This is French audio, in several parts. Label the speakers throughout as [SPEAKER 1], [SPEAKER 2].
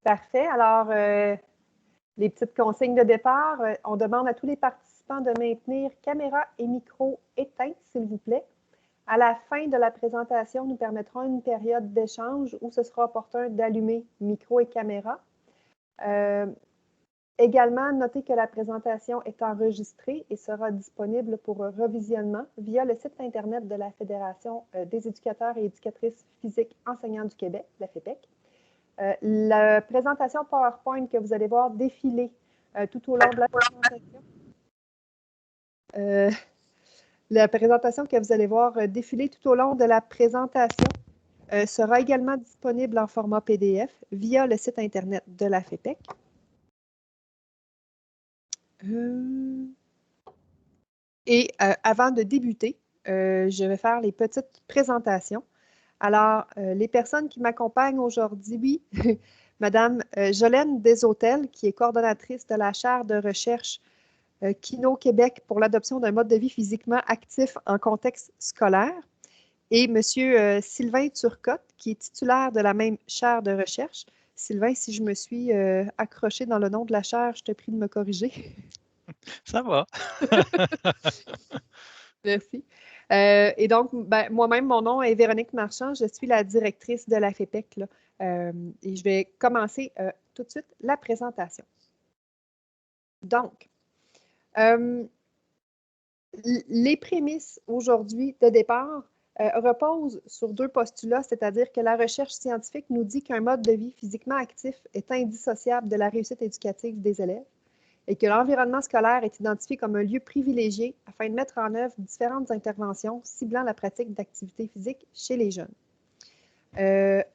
[SPEAKER 1] Parfait. Alors, les petites consignes de départ, on demande à tous les participants de maintenir caméra et micro éteints, s'il vous plaît. À la fin de la présentation, nous permettrons une période d'échange où ce sera opportun d'allumer micro et caméra. Également, notez que la présentation est enregistrée et sera disponible pour revisionnement via le site Internet de la Fédération des éducateurs et éducatrices physiques enseignants du Québec, la FEPEQ. La présentation PowerPoint que vous allez voir défiler tout au long de la présentation. La présentation que vous allez voir défiler tout au long de la présentation sera également disponible en format PDF via le site Internet de la FEPEQ. Et avant de débuter, je vais faire les petites présentations. Alors, les personnes qui m'accompagnent aujourd'hui, Madame Jolène Desautels, qui est coordonnatrice de la chaire de recherche Kino Québec pour l'adoption d'un mode de vie physiquement actif en contexte scolaire, et Monsieur Sylvain Turcotte, qui est titulaire de la même chaire de recherche. Sylvain, si je me suis accroché dans le nom de la chaire, je te prie de me corriger.
[SPEAKER 2] Ça va.
[SPEAKER 1] Merci. Et donc, ben, moi-même, mon nom est Véronique Marchand. Je suis la directrice de la FEPEQ. Là. Et je vais commencer tout de suite la présentation. Donc, les prémices aujourd'hui de départ reposent sur deux postulats, c'est-à-dire que la recherche scientifique nous dit qu'un mode de vie physiquement actif est indissociable de la réussite éducative des élèves et que l'environnement scolaire est identifié comme un lieu privilégié afin de mettre en œuvre différentes interventions ciblant la pratique d'activité physique chez les jeunes.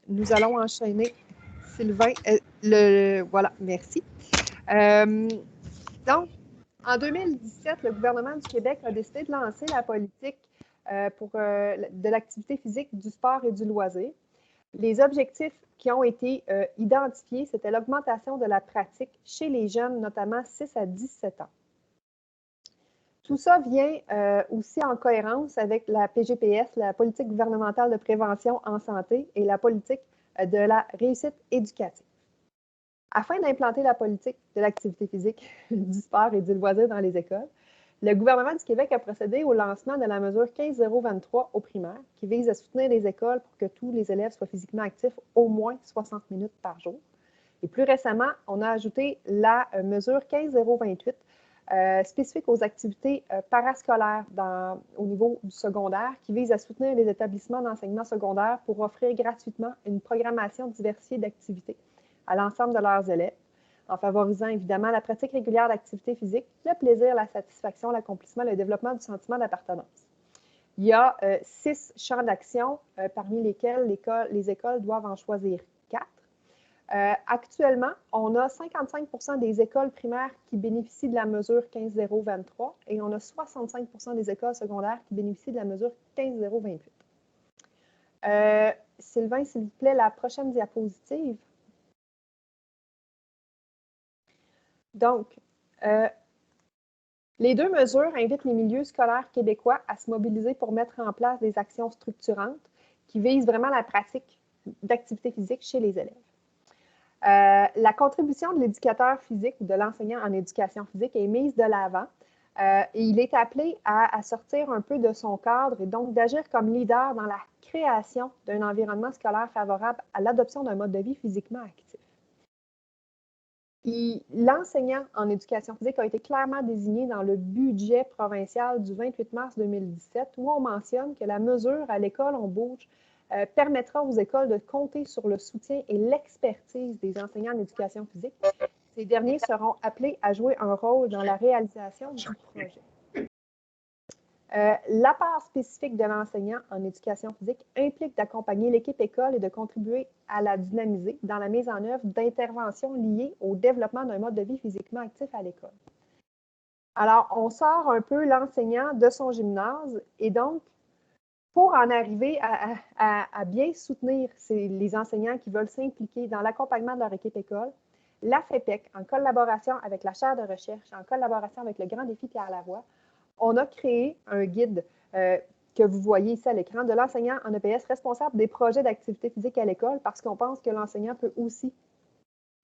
[SPEAKER 1] Nous allons enchaîner, Sylvain. Voilà, merci. Donc, en 2017, le gouvernement du Québec a décidé de lancer la politique de l'activité physique, du sport et du loisir. Les objectifs qui ont été identifiés, c'était l'augmentation de la pratique chez les jeunes, notamment 6 à 17 ans. Tout ça vient aussi en cohérence avec la PGPS, la politique gouvernementale de prévention en santé, et la politique de la réussite éducative. Afin d'implanter la politique de l'activité physique, du sport et du loisir dans les écoles, le gouvernement du Québec a procédé au lancement de la mesure 15.023 au primaire, qui vise à soutenir les écoles pour que tous les élèves soient physiquement actifs au moins 60 minutes par jour. Et plus récemment, on a ajouté la mesure 15.028 spécifique aux activités parascolaires au niveau du secondaire, qui vise à soutenir les établissements d'enseignement secondaire pour offrir gratuitement une programmation diversifiée d'activités à l'ensemble de leurs élèves, en favorisant évidemment la pratique régulière d'activités physiques, le plaisir, la satisfaction, l'accomplissement, le développement du sentiment d'appartenance. Il y a 6 champs d'action parmi lesquels les écoles doivent en choisir 4. Actuellement, on a 55% des écoles primaires qui bénéficient de la mesure 15.023 et on a 65% des écoles secondaires qui bénéficient de la mesure 15.028. Sylvain, s'il vous plaît, la prochaine diapositive. Donc, les deux mesures invitent les milieux scolaires québécois à se mobiliser pour mettre en place des actions structurantes qui visent vraiment la pratique d'activité physique chez les élèves. La contribution de l'éducateur physique ou de l'enseignant en éducation physique est mise de l'avant et il est appelé à sortir un peu de son cadre et donc d'agir comme leader dans la création d'un environnement scolaire favorable à l'adoption d'un mode de vie physiquement actif. L'enseignant en éducation physique a été clairement désigné dans le budget provincial du 28 mars 2017 où on mentionne que la mesure à l'école on bouge permettra aux écoles de compter sur le soutien et l'expertise des enseignants en éducation physique. Ces derniers seront appelés à jouer un rôle dans la réalisation du projet. La part spécifique de l'enseignant en éducation physique implique d'accompagner l'équipe école et de contribuer à la dynamiser dans la mise en œuvre d'interventions liées au développement d'un mode de vie physiquement actif à l'école. Alors, on sort un peu l'enseignant de son gymnase et donc, pour en arriver à bien soutenir les enseignants qui veulent s'impliquer dans l'accompagnement de leur équipe école, la FEPEQ, en collaboration avec la chaire de recherche, en collaboration avec le Grand Défi Pierre Lavoie, on a créé un guide que vous voyez ici à l'écran de l'enseignant en EPS responsable des projets d'activité physique à l'école parce qu'on pense que l'enseignant peut aussi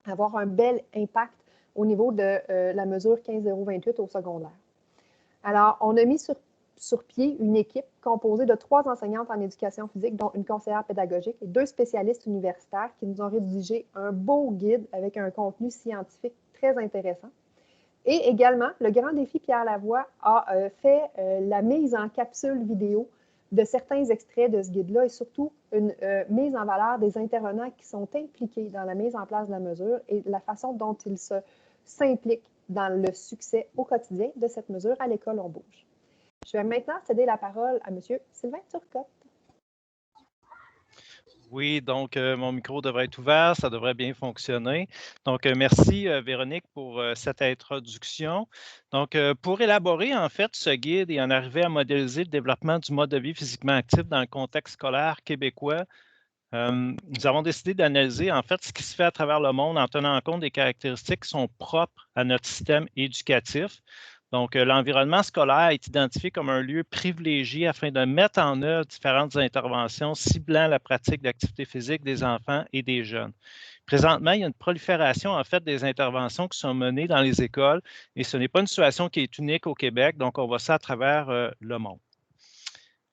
[SPEAKER 1] avoir un bel impact au niveau de la mesure 15.028 au secondaire. Alors, on a mis sur pied une équipe composée de 3 enseignantes en éducation physique, dont une conseillère pédagogique et 2 spécialistes universitaires qui nous ont rédigé un beau guide avec un contenu scientifique très intéressant. Et également, le Grand Défi Pierre Lavoie a fait la mise en capsule vidéo de certains extraits de ce guide-là et surtout une mise en valeur des intervenants qui sont impliqués dans la mise en place de la mesure et la façon dont ils s'impliquent dans le succès au quotidien de cette mesure à l'école On Bouge. Je vais maintenant céder la parole à M. Sylvain Turcotte.
[SPEAKER 2] Oui, donc mon micro devrait être ouvert, ça devrait bien fonctionner. Donc, merci Véronique pour cette introduction. Donc, pour élaborer en fait ce guide et en arriver à modéliser le développement du mode de vie physiquement actif dans le contexte scolaire québécois, nous avons décidé d'analyser en fait ce qui se fait à travers le monde en tenant compte des caractéristiques qui sont propres à notre système éducatif. Donc, l'environnement scolaire est identifié comme un lieu privilégié afin de mettre en œuvre différentes interventions ciblant la pratique d'activité physique des enfants et des jeunes. Présentement, il y a une prolifération en fait des interventions qui sont menées dans les écoles et ce n'est pas une situation qui est unique au Québec, donc on voit ça à travers le monde.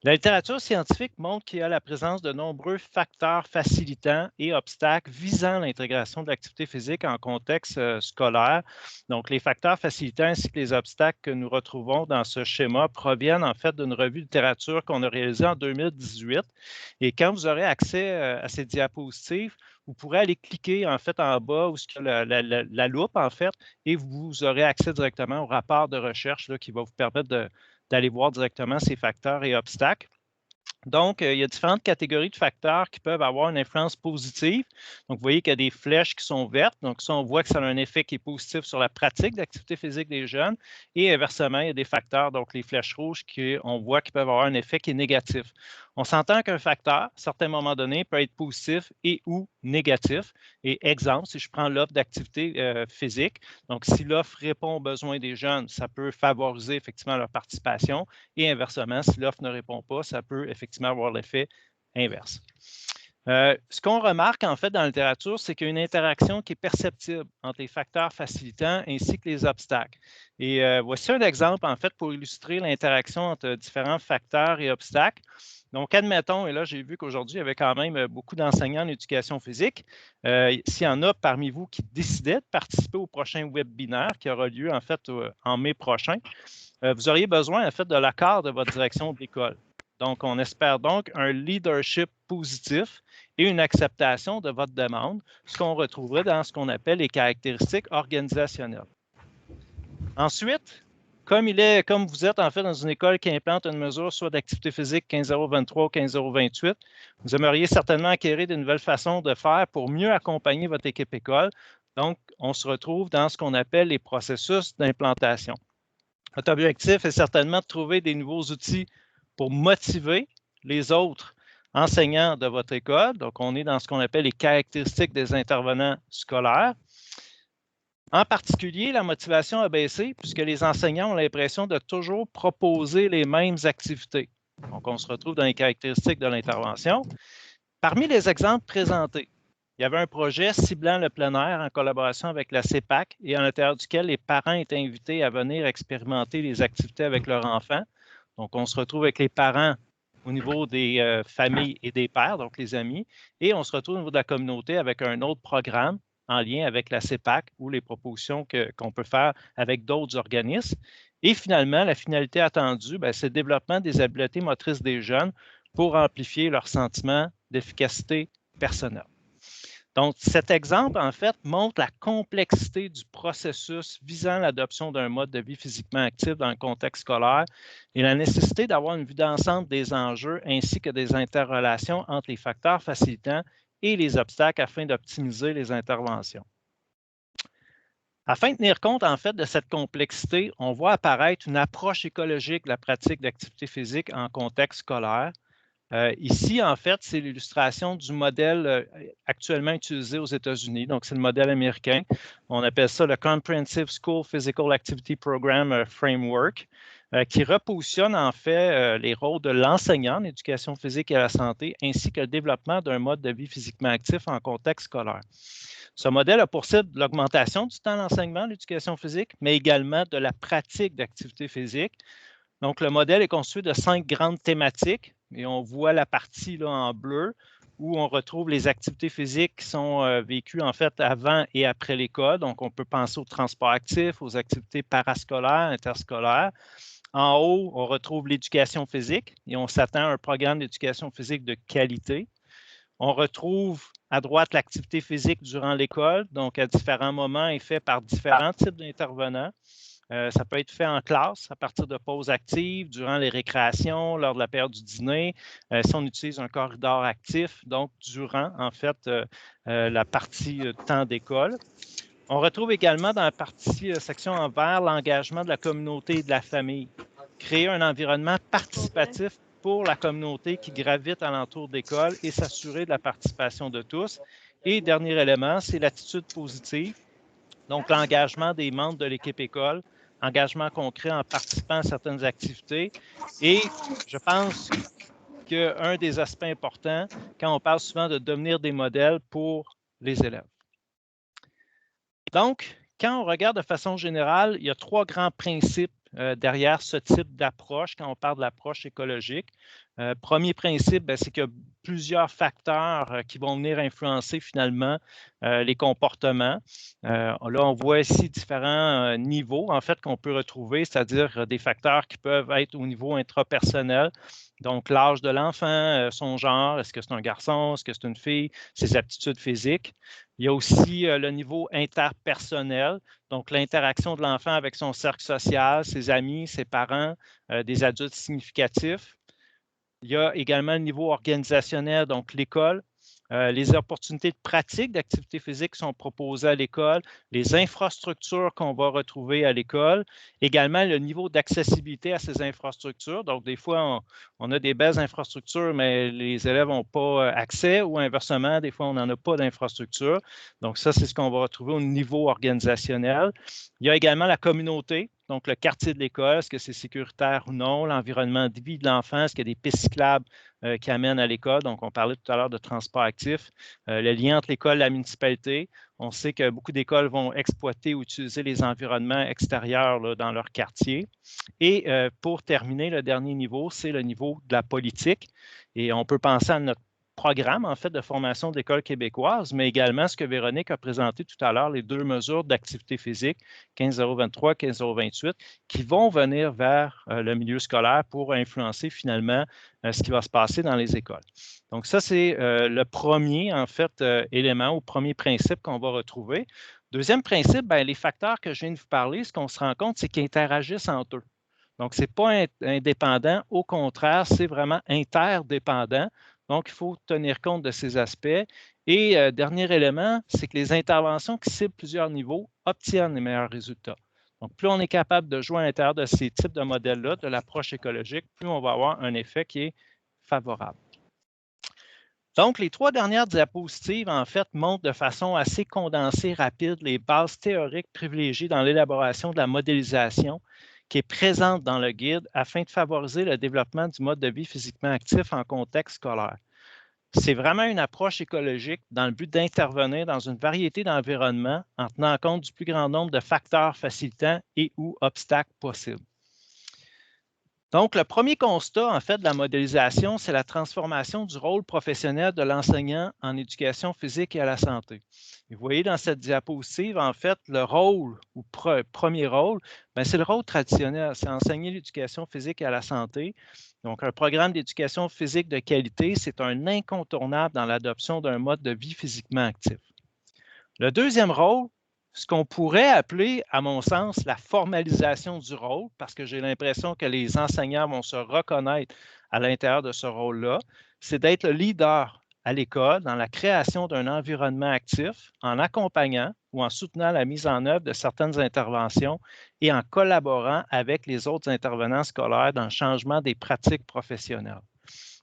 [SPEAKER 2] La littérature scientifique montre qu'il y a la présence de nombreux facteurs facilitants et obstacles visant l'intégration de l'activité physique en contexte scolaire. Donc, les facteurs facilitants ainsi que les obstacles que nous retrouvons dans ce schéma proviennent en fait d'une revue de littérature qu'on a réalisée en 2018. Et quand vous aurez accès à ces diapositives, vous pourrez aller cliquer en fait en bas où il y a la loupe en fait et vous aurez accès directement au rapport de recherche là, qui va vous permettre d'aller voir directement ces facteurs et obstacles. Donc, il y a différentes catégories de facteurs qui peuvent avoir une influence positive. Donc, vous voyez qu'il y a des flèches qui sont vertes. Donc, ça, on voit que ça a un effet qui est positif sur la pratique d'activité physique des jeunes. Et inversement, il y a des facteurs, donc les flèches rouges, qu'on voit qui peuvent avoir un effet qui est négatif. On s'entend qu'un facteur, à certains moments donnés, peut être positif et ou négatif. Et exemple, si je prends l'offre d'activité physique, donc si l'offre répond aux besoins des jeunes, ça peut favoriser effectivement leur participation. Et inversement, si l'offre ne répond pas, ça peut effectivement avoir l'effet inverse. Ce qu'on remarque en fait dans la littérature, c'est qu'il y a une interaction qui est perceptible entre les facteurs facilitants ainsi que les obstacles. Et voici un exemple en fait pour illustrer l'interaction entre différents facteurs et obstacles. Donc, admettons, et là, j'ai vu qu'aujourd'hui, il y avait quand même beaucoup d'enseignants en éducation physique. S'il y en a parmi vous qui décidaient de participer au prochain webinaire qui aura lieu en fait en mai prochain, vous auriez besoin en fait de l'accord de votre direction de l'école. Donc, on espère donc un leadership positif et une acceptation de votre demande, ce qu'on retrouverait dans ce qu'on appelle les caractéristiques organisationnelles. Ensuite, comme vous êtes en fait dans une école qui implante une mesure soit d'activité physique 15.023 ou 15.028, vous aimeriez certainement acquérir de nouvelles façons de faire pour mieux accompagner votre équipe école. Donc, on se retrouve dans ce qu'on appelle les processus d'implantation. Votre objectif est certainement de trouver des nouveaux outils pour motiver les autres enseignants de votre école. Donc, on est dans ce qu'on appelle les caractéristiques des intervenants scolaires. En particulier, la motivation a baissé puisque les enseignants ont l'impression de toujours proposer les mêmes activités. Donc, on se retrouve dans les caractéristiques de l'intervention. Parmi les exemples présentés, il y avait un projet ciblant le plein air en collaboration avec la CEPAC et à l'intérieur duquel les parents étaient invités à venir expérimenter les activités avec leurs enfants. Donc, on se retrouve avec les parents au niveau des familles et des pères, donc les amis, et on se retrouve au niveau de la communauté avec un autre programme en lien avec la CEPAC ou les propositions qu'on peut faire avec d'autres organismes. Et finalement, la finalité attendue, c'est le développement des habiletés motrices des jeunes pour amplifier leur sentiment d'efficacité personnelle. Donc, cet exemple, en fait, montre la complexité du processus visant l'adoption d'un mode de vie physiquement actif dans le contexte scolaire et la nécessité d'avoir une vue d'ensemble des enjeux ainsi que des interrelations entre les facteurs facilitants et les obstacles afin d'optimiser les interventions. Afin de tenir compte, en fait, de cette complexité, on voit apparaître une approche écologique de la pratique d'activité physique en contexte scolaire. Ici, en fait, c'est l'illustration du modèle actuellement utilisé aux États-Unis. Donc, c'est le modèle américain. On appelle ça le Comprehensive School Physical Activity Program Framework, qui repositionne en fait les rôles de l'enseignant en éducation physique et à la santé, ainsi que le développement d'un mode de vie physiquement actif en contexte scolaire. Ce modèle a pour cible l'augmentation du temps d'enseignement de l'éducation physique, mais également de la pratique d'activité physique. Donc, le modèle est constitué de 5 grandes thématiques et on voit la partie là, en bleu où on retrouve les activités physiques qui sont vécues en fait avant et après l'école. Donc, on peut penser au transport actif, aux activités parascolaires, interscolaires. En haut, on retrouve l'éducation physique et on s'attend à un programme d'éducation physique de qualité. On retrouve à droite l'activité physique durant l'école, donc à différents moments et fait par différents types d'intervenants. Ça peut être fait en classe, à partir de pauses actives, durant les récréations, lors de la période du dîner, si on utilise un corridor actif, donc durant, en fait, la partie temps d'école. On retrouve également dans la partie section en vert l'engagement de la communauté et de la famille. Créer un environnement participatif pour la communauté qui gravite alentour d'école et s'assurer de la participation de tous. Et dernier élément, c'est l'attitude positive. Donc, l'engagement des membres de l'équipe école, engagement concret en participant à certaines activités. Et je pense qu'un des aspects importants, quand on parle souvent de devenir des modèles pour les élèves. Donc, quand on regarde de façon générale, il y a 3 grands principes derrière ce type d'approche quand on parle de l'approche écologique. Premier principe, c'est qu'il y a plusieurs facteurs qui vont venir influencer finalement les comportements. Là, on voit ici différents niveaux en fait qu'on peut retrouver, c'est-à-dire des facteurs qui peuvent être au niveau intrapersonnel. Donc, l'âge de l'enfant, son genre, est-ce que c'est un garçon, est-ce que c'est une fille, ses aptitudes physiques. Il y a aussi le niveau interpersonnel, donc l'interaction de l'enfant avec son cercle social, ses amis, ses parents, des adultes significatifs. Il y a également le niveau organisationnel, donc l'école. Les opportunités de pratique d'activité physique sont proposées à l'école, les infrastructures qu'on va retrouver à l'école, également le niveau d'accessibilité à ces infrastructures. Donc, des fois, on a des belles infrastructures, mais les élèves n'ont pas accès ou inversement, des fois, on n'en a pas d'infrastructure. Donc, ça, c'est ce qu'on va retrouver au niveau organisationnel. Il y a également la communauté. Donc, le quartier de l'école, est-ce que c'est sécuritaire ou non? L'environnement de vie de l'enfant, est-ce qu'il y a des pistes cyclables qui amènent à l'école? Donc, on parlait tout à l'heure de transport actif. Le lien entre l'école et la municipalité. On sait que beaucoup d'écoles vont exploiter ou utiliser les environnements extérieurs là, dans leur quartier. Et pour terminer, le dernier niveau, c'est le niveau de la politique. Et on peut penser à notre programme, en fait, de formation de l'École québécoise, mais également ce que Véronique a présenté tout à l'heure, les 2 mesures d'activité physique, 15.023, 15.028, qui vont venir vers le milieu scolaire pour influencer finalement ce qui va se passer dans les écoles. Donc, ça, c'est le premier, en fait, élément ou premier principe qu'on va retrouver. Deuxième principe, les facteurs que je viens de vous parler, ce qu'on se rend compte, c'est qu'ils interagissent entre eux. Donc, ce n'est pas indépendant, au contraire, c'est vraiment interdépendant. Donc, il faut tenir compte de ces aspects. Et dernier élément, c'est que les interventions qui ciblent plusieurs niveaux obtiennent les meilleurs résultats. Donc, plus on est capable de jouer à l'intérieur de ces types de modèles-là, de l'approche écologique, plus on va avoir un effet qui est favorable. Donc, les 3 dernières diapositives, en fait, montrent de façon assez condensée, rapide, les bases théoriques privilégiées dans l'élaboration de la modélisation qui est présente dans le guide afin de favoriser le développement du mode de vie physiquement actif en contexte scolaire. C'est vraiment une approche écologique dans le but d'intervenir dans une variété d'environnements en tenant compte du plus grand nombre de facteurs facilitants et ou obstacles possibles. Donc, le premier constat, en fait, de la modélisation, c'est la transformation du rôle professionnel de l'enseignant en éducation physique et à la santé. Et vous voyez dans cette diapositive, en fait, le rôle ou premier rôle, c'est le rôle traditionnel, c'est enseigner l'éducation physique et à la santé. Donc, un programme d'éducation physique de qualité, c'est un incontournable dans l'adoption d'un mode de vie physiquement actif. Le deuxième rôle, ce qu'on pourrait appeler, à mon sens, la formalisation du rôle, parce que j'ai l'impression que les enseignants vont se reconnaître à l'intérieur de ce rôle-là, c'est d'être le leader à l'école dans la création d'un environnement actif, en accompagnant ou en soutenant la mise en œuvre de certaines interventions et en collaborant avec les autres intervenants scolaires dans le changement des pratiques professionnelles.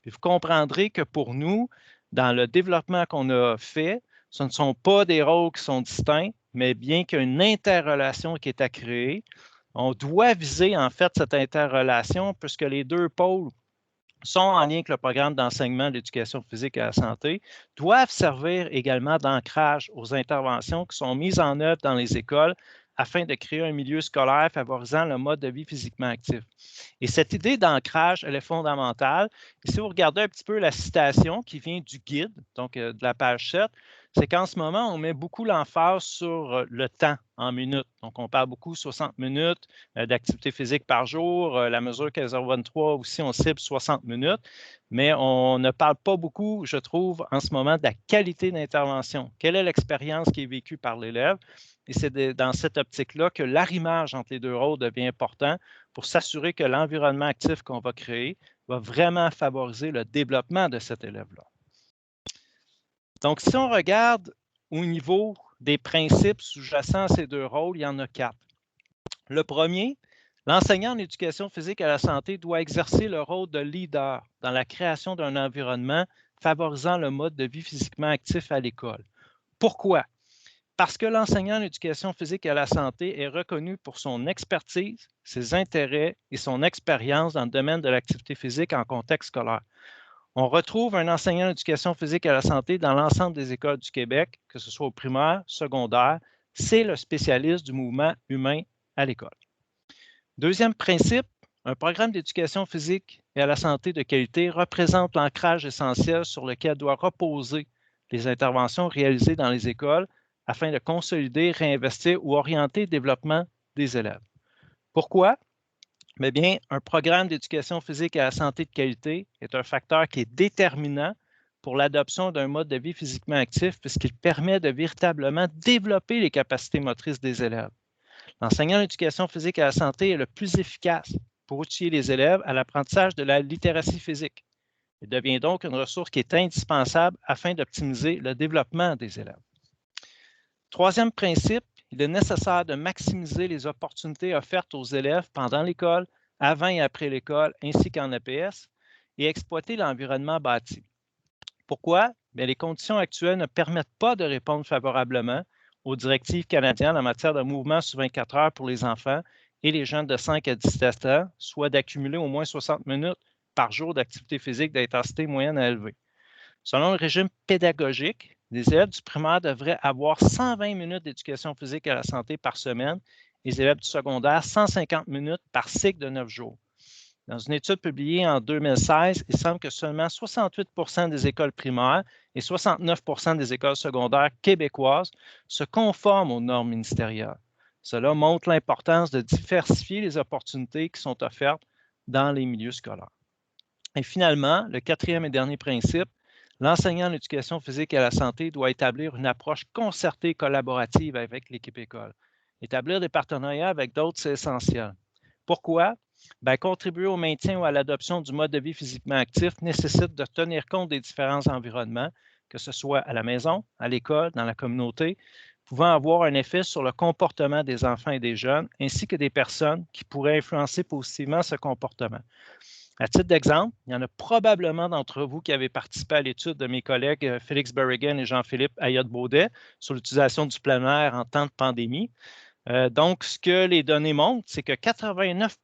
[SPEAKER 2] Puis vous comprendrez que pour nous, dans le développement qu'on a fait, ce ne sont pas des rôles qui sont distincts, mais bien qu'il y ait une interrelation qui est à créer, on doit viser en fait cette interrelation puisque les 2 pôles sont en lien avec le programme d'enseignement de l'éducation physique et à la santé, doivent servir également d'ancrage aux interventions qui sont mises en œuvre dans les écoles afin de créer un milieu scolaire favorisant le mode de vie physiquement actif. Et cette idée d'ancrage, elle est fondamentale. Et si vous regardez un petit peu la citation qui vient du guide, donc de la page 7, c'est qu'en ce moment, on met beaucoup l'emphase sur le temps en minutes. Donc, on parle beaucoup 60 minutes d'activité physique par jour. La mesure 15h23 aussi, on cible 60 minutes. Mais on ne parle pas beaucoup, je trouve, en ce moment, de la qualité d'intervention. Quelle est l'expérience qui est vécue par l'élève? Et c'est dans cette optique-là que l'arrimage entre les deux rôles devient important pour s'assurer que l'environnement actif qu'on va créer va vraiment favoriser le développement de cet élève-là. Donc, si on regarde au niveau des principes sous-jacents à ces deux rôles, il y en a 4. Le premier, l'enseignant en éducation physique à la santé doit exercer le rôle de leader dans la création d'un environnement favorisant le mode de vie physiquement actif à l'école. Pourquoi? Parce que l'enseignant en éducation physique à la santé est reconnu pour son expertise, ses intérêts et son expérience dans le domaine de l'activité physique en contexte scolaire. On retrouve un enseignant en éducation physique à la santé dans l'ensemble des écoles du Québec, que ce soit au primaire, secondaire, c'est le spécialiste du mouvement humain à l'école. Deuxième principe, un programme d'éducation physique et à la santé de qualité représente l'ancrage essentiel sur lequel doivent reposer les interventions réalisées dans les écoles afin de consolider, réinvestir ou orienter le développement des élèves. Pourquoi? Mais bien, un programme d'éducation physique et à la santé de qualité est un facteur qui est déterminant pour l'adoption d'un mode de vie physiquement actif puisqu'il permet de véritablement développer les capacités motrices des élèves. L'enseignant d'éducation physique et à la santé est le plus efficace pour outiller les élèves à l'apprentissage de la littératie physique. Il devient donc une ressource qui est indispensable afin d'optimiser le développement des élèves. Troisième principe, il est nécessaire de maximiser les opportunités offertes aux élèves pendant l'école, avant et après l'école, ainsi qu'en APS, et exploiter l'environnement bâti. Pourquoi? Bien, les conditions actuelles ne permettent pas de répondre favorablement aux directives canadiennes en matière de mouvement sous 24 heures pour les enfants et les jeunes de 5 à 17 ans, soit d'accumuler au moins 60 minutes par jour d'activité physique d'intensité moyenne à élevée. Selon le régime pédagogique, les élèves du primaire devraient avoir 120 minutes d'éducation physique à la santé par semaine et les élèves du secondaire 150 minutes par cycle de 9 jours. Dans une étude publiée en 2016, il semble que seulement 68 des écoles primaires et 69 des écoles secondaires québécoises se conforment aux normes ministérielles. Cela montre l'importance de diversifier les opportunités qui sont offertes dans les milieux scolaires. Et finalement, le quatrième et dernier principe, l'enseignant en éducation physique et à la santé doit établir une approche concertée et collaborative avec l'équipe école. Établir des partenariats avec d'autres, c'est essentiel. Pourquoi? Bien, contribuer au maintien ou à l'adoption du mode de vie physiquement actif nécessite de tenir compte des différents environnements, que ce soit à la maison, à l'école, dans la communauté, pouvant avoir un effet sur le comportement des enfants et des jeunes, ainsi que des personnes qui pourraient influencer positivement ce comportement. À titre d'exemple, il y en a probablement d'entre vous qui avez participé à l'étude de mes collègues Félix Berrigan et Jean-Philippe Ayotte-Baudet sur l'utilisation du plein air en temps de pandémie. Donc, ce que les données montrent, c'est que 89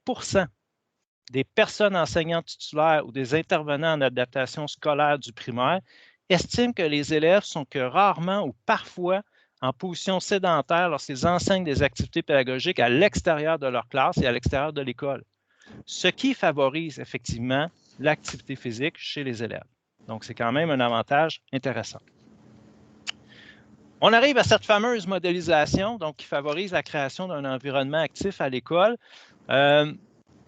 [SPEAKER 2] des personnes enseignantes titulaires ou des intervenants en adaptation scolaire du primaire estiment que les élèves sont que rarement ou parfois en position sédentaire lorsqu'ils enseignent des activités pédagogiques à l'extérieur de leur classe et à l'extérieur de l'école, ce qui favorise effectivement l'activité physique chez les élèves. Donc, c'est quand même un avantage intéressant. On arrive à cette fameuse modélisation donc, qui favorise la création d'un environnement actif à l'école.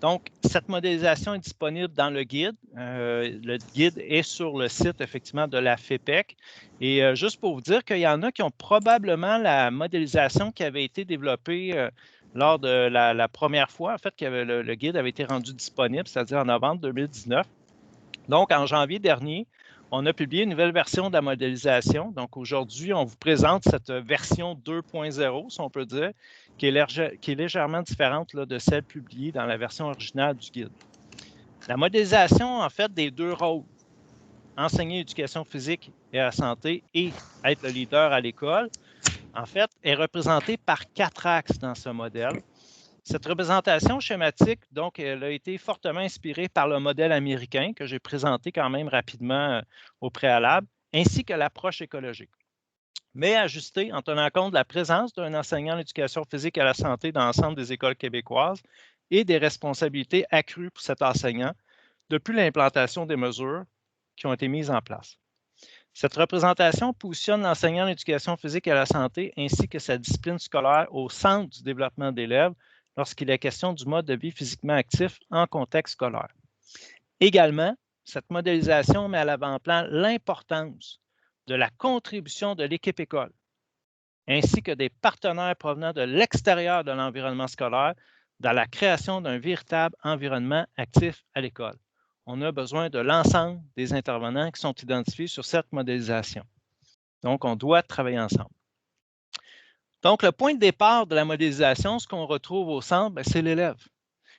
[SPEAKER 2] Donc, cette modélisation est disponible dans le guide. Le guide est sur le site, effectivement, de la FEPEC. Et juste pour vous dire qu'il y en a qui ont probablement la modélisation qui avait été développée lors de la première fois, en fait, que le guide avait été rendu disponible, c'est-à-dire en novembre 2019. Donc, en janvier dernier, on a publié une nouvelle version de la modélisation. Donc, aujourd'hui, on vous présente cette version 2.0, si on peut dire, qui est légèrement différente là, de celle publiée dans la version originale du guide. La modélisation, en fait, des deux rôles, enseigner l'éducation physique et la santé et être le leader à l'école, en fait, est représentée par 4 axes dans ce modèle. Cette représentation schématique, donc, elle a été fortement inspirée par le modèle américain que j'ai présenté quand même rapidement au préalable, ainsi que l'approche écologique, mais ajustée en tenant compte de la présence d'un enseignant d'éducation physique à la santé dans l'ensemble des écoles québécoises et des responsabilités accrues pour cet enseignant depuis l'implantation des mesures qui ont été mises en place. Cette représentation positionne l'enseignant d'éducation physique à la santé ainsi que sa discipline scolaire au centre du développement de l'élève lorsqu'il est question du mode de vie physiquement actif en contexte scolaire. Également, cette modélisation met à l'avant-plan l'importance de la contribution de l'équipe école, ainsi que des partenaires provenant de l'extérieur de l'environnement scolaire dans la création d'un véritable environnement actif à l'école. On a besoin de l'ensemble des intervenants qui sont identifiés sur cette modélisation. Donc, on doit travailler ensemble. Donc, le point de départ de la modélisation, ce qu'on retrouve au centre, c'est l'élève.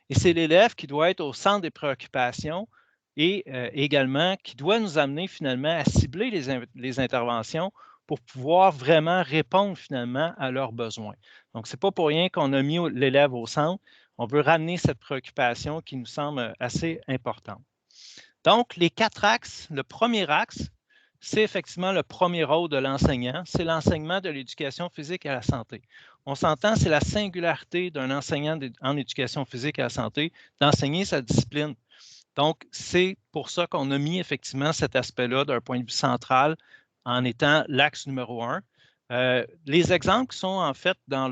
[SPEAKER 2] Et c'est l'élève qui doit être au centre des préoccupations et également qui doit nous amener finalement à cibler les interventions pour pouvoir vraiment répondre finalement à leurs besoins. Donc, ce n'est pas pour rien qu'on a mis l'élève au centre. On veut ramener cette préoccupation qui nous semble assez importante. Donc, les 4 axes, le premier axe, c'est effectivement le premier rôle de l'enseignant, c'est l'enseignement de l'éducation physique à la santé. On s'entend, c'est la singularité d'un enseignant en éducation physique à la santé d'enseigner sa discipline. Donc, c'est pour ça qu'on a mis effectivement cet aspect-là d'un point de vue central en étant l'axe numéro 1. Les exemples qui sont en fait dans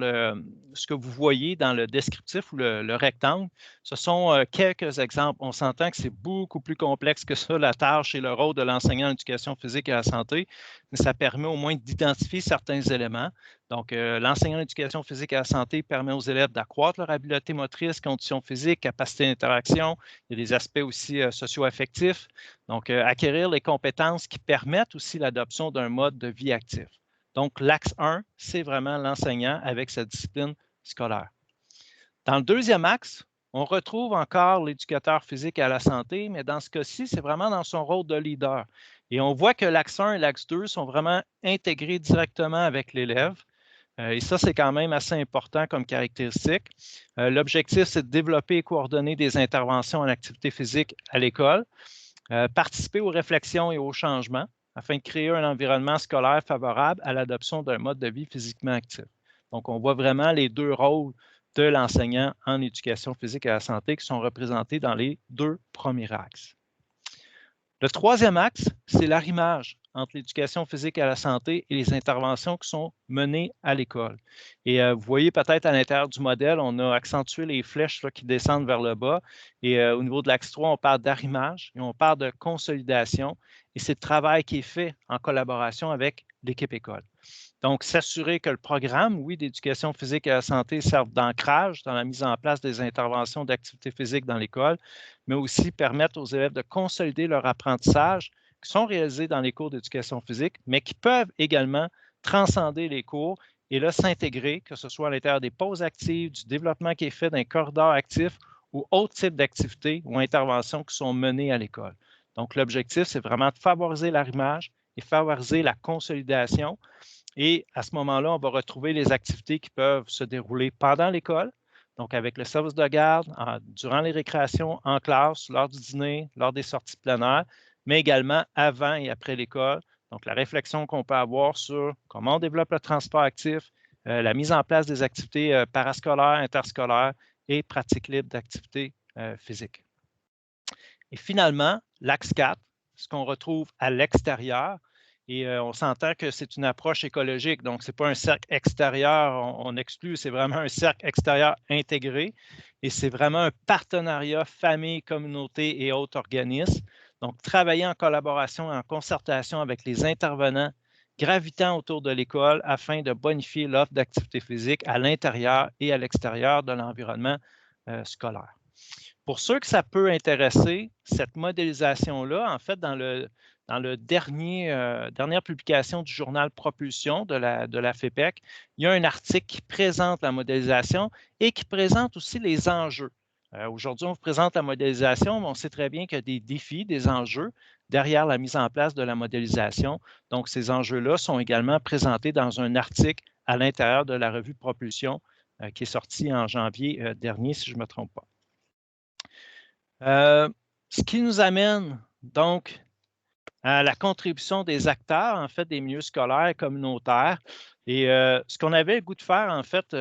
[SPEAKER 2] ce que vous voyez dans le descriptif ou le rectangle, ce sont quelques exemples. On s'entend que c'est beaucoup plus complexe que ça, la tâche et le rôle de l'enseignant en éducation physique et à la santé, mais ça permet au moins d'identifier certains éléments. Donc, l'enseignant en éducation physique et à la santé permet aux élèves d'accroître leur habileté motrice, conditions physiques, capacité d'interaction. Il y a des aspects aussi socio-affectifs. Donc, acquérir les compétences qui permettent aussi l'adoption d'un mode de vie actif. Donc, l'axe 1, c'est vraiment l'enseignant avec sa discipline scolaire. Dans le deuxième axe, on retrouve encore l'éducateur physique à la santé, mais dans ce cas-ci, c'est vraiment dans son rôle de leader. Et on voit que l'axe 1 et l'axe 2 sont vraiment intégrés directement avec l'élève. Et ça, c'est quand même assez important comme caractéristique. L'objectif, c'est de développer et coordonner des interventions en activité physique à l'école, participer aux réflexions et aux changements, afin de créer un environnement scolaire favorable à l'adoption d'un mode de vie physiquement actif. Donc, on voit vraiment les 2 rôles de l'enseignant en éducation physique et à la santé qui sont représentés dans les 2 premiers axes. Le troisième axe, c'est l'arrimage entre l'éducation physique et à la santé et les interventions qui sont menées à l'école. Et vous voyez peut-être à l'intérieur du modèle, on a accentué les flèches là, qui descendent vers le bas. Et au niveau de l'axe 3, on parle d'arrimage et on parle de consolidation. Et c'est le travail qui est fait en collaboration avec l'équipe école. Donc, s'assurer que le programme, oui, d'éducation physique et à la santé serve d'ancrage dans la mise en place des interventions d'activité physique dans l'école, mais aussi permettre aux élèves de consolider leur apprentissage qui sont réalisés dans les cours d'éducation physique, mais qui peuvent également transcender les cours et là s'intégrer, que ce soit à l'intérieur des pauses actives, du développement qui est fait d'un corridor actif ou autres types d'activités ou interventions qui sont menées à l'école. Donc, l'objectif, c'est vraiment de favoriser l'arrimage et favoriser la consolidation. Et à ce moment-là, on va retrouver les activités qui peuvent se dérouler pendant l'école, donc avec le service de garde, durant les récréations, en classe, lors du dîner, lors des sorties planaires, mais également avant et après l'école. Donc, la réflexion qu'on peut avoir sur comment on développe le transport actif, la mise en place des activités parascolaires, interscolaires et pratiques libres d'activités physiques. Et finalement, l'axe 4, ce qu'on retrouve à l'extérieur, et on s'entend que c'est une approche écologique, donc ce n'est pas un cercle extérieur, on exclut, c'est vraiment un cercle extérieur intégré et c'est vraiment un partenariat famille, communauté et autres organismes. Donc, travailler en collaboration et en concertation avec les intervenants gravitant autour de l'école afin de bonifier l'offre d'activité physique à l'intérieur et à l'extérieur de l'environnement scolaire. Pour ceux que ça peut intéresser, cette modélisation-là, en fait, dans le dernière publication du journal Propulsion de la FEPEC, il y a un article qui présente la modélisation et qui présente aussi les enjeux. Aujourd'hui, on vous présente la modélisation, mais on sait très bien qu'il y a des défis, des enjeux derrière la mise en place de la modélisation. Donc, ces enjeux-là sont également présentés dans un article à l'intérieur de la revue Propulsion qui est sorti en janvier dernier, si je ne me trompe pas. Ce qui nous amène donc à la contribution des acteurs, en fait, des milieux scolaires et communautaires. Et ce qu'on avait le goût de faire, en fait,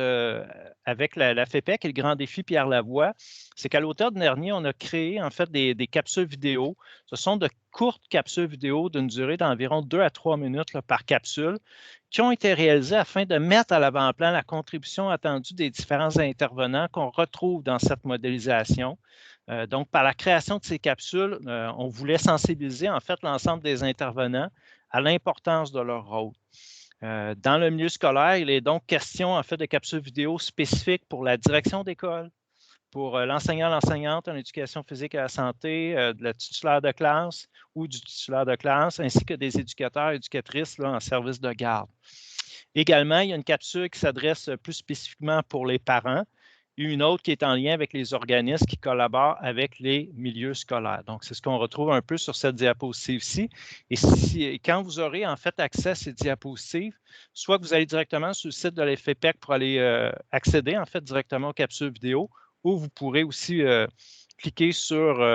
[SPEAKER 2] avec la FEPEC et le Grand Défi Pierre Lavoie, c'est qu'à l'automne dernier, on a créé, en fait, des capsules vidéo. Ce sont de courtes capsules vidéo d'une durée d'environ 2 à 3 minutes là, par capsule, qui ont été réalisées afin de mettre à l'avant-plan la contribution attendue des différents intervenants qu'on retrouve dans cette modélisation. Donc, par la création de ces capsules, on voulait sensibiliser en fait l'ensemble des intervenants à l'importance de leur rôle. Dans le milieu scolaire, il est donc question en fait de capsules vidéo spécifiques pour la direction d'école, pour l'enseignant, l'enseignante en éducation physique et à la santé, de la titulaire de classe ou du titulaire de classe, ainsi que des éducateurs et éducatrices là, en service de garde. Également, il y a une capsule qui s'adresse plus spécifiquement pour les parents, et une autre qui est en lien avec les organismes qui collaborent avec les milieux scolaires. Donc, c'est ce qu'on retrouve un peu sur cette diapositive-ci. Et quand vous aurez en fait accès à ces diapositives, soit que vous allez directement sur le site de la FEPEC pour aller accéder en fait directement aux capsules vidéo, ou vous pourrez aussi cliquer sur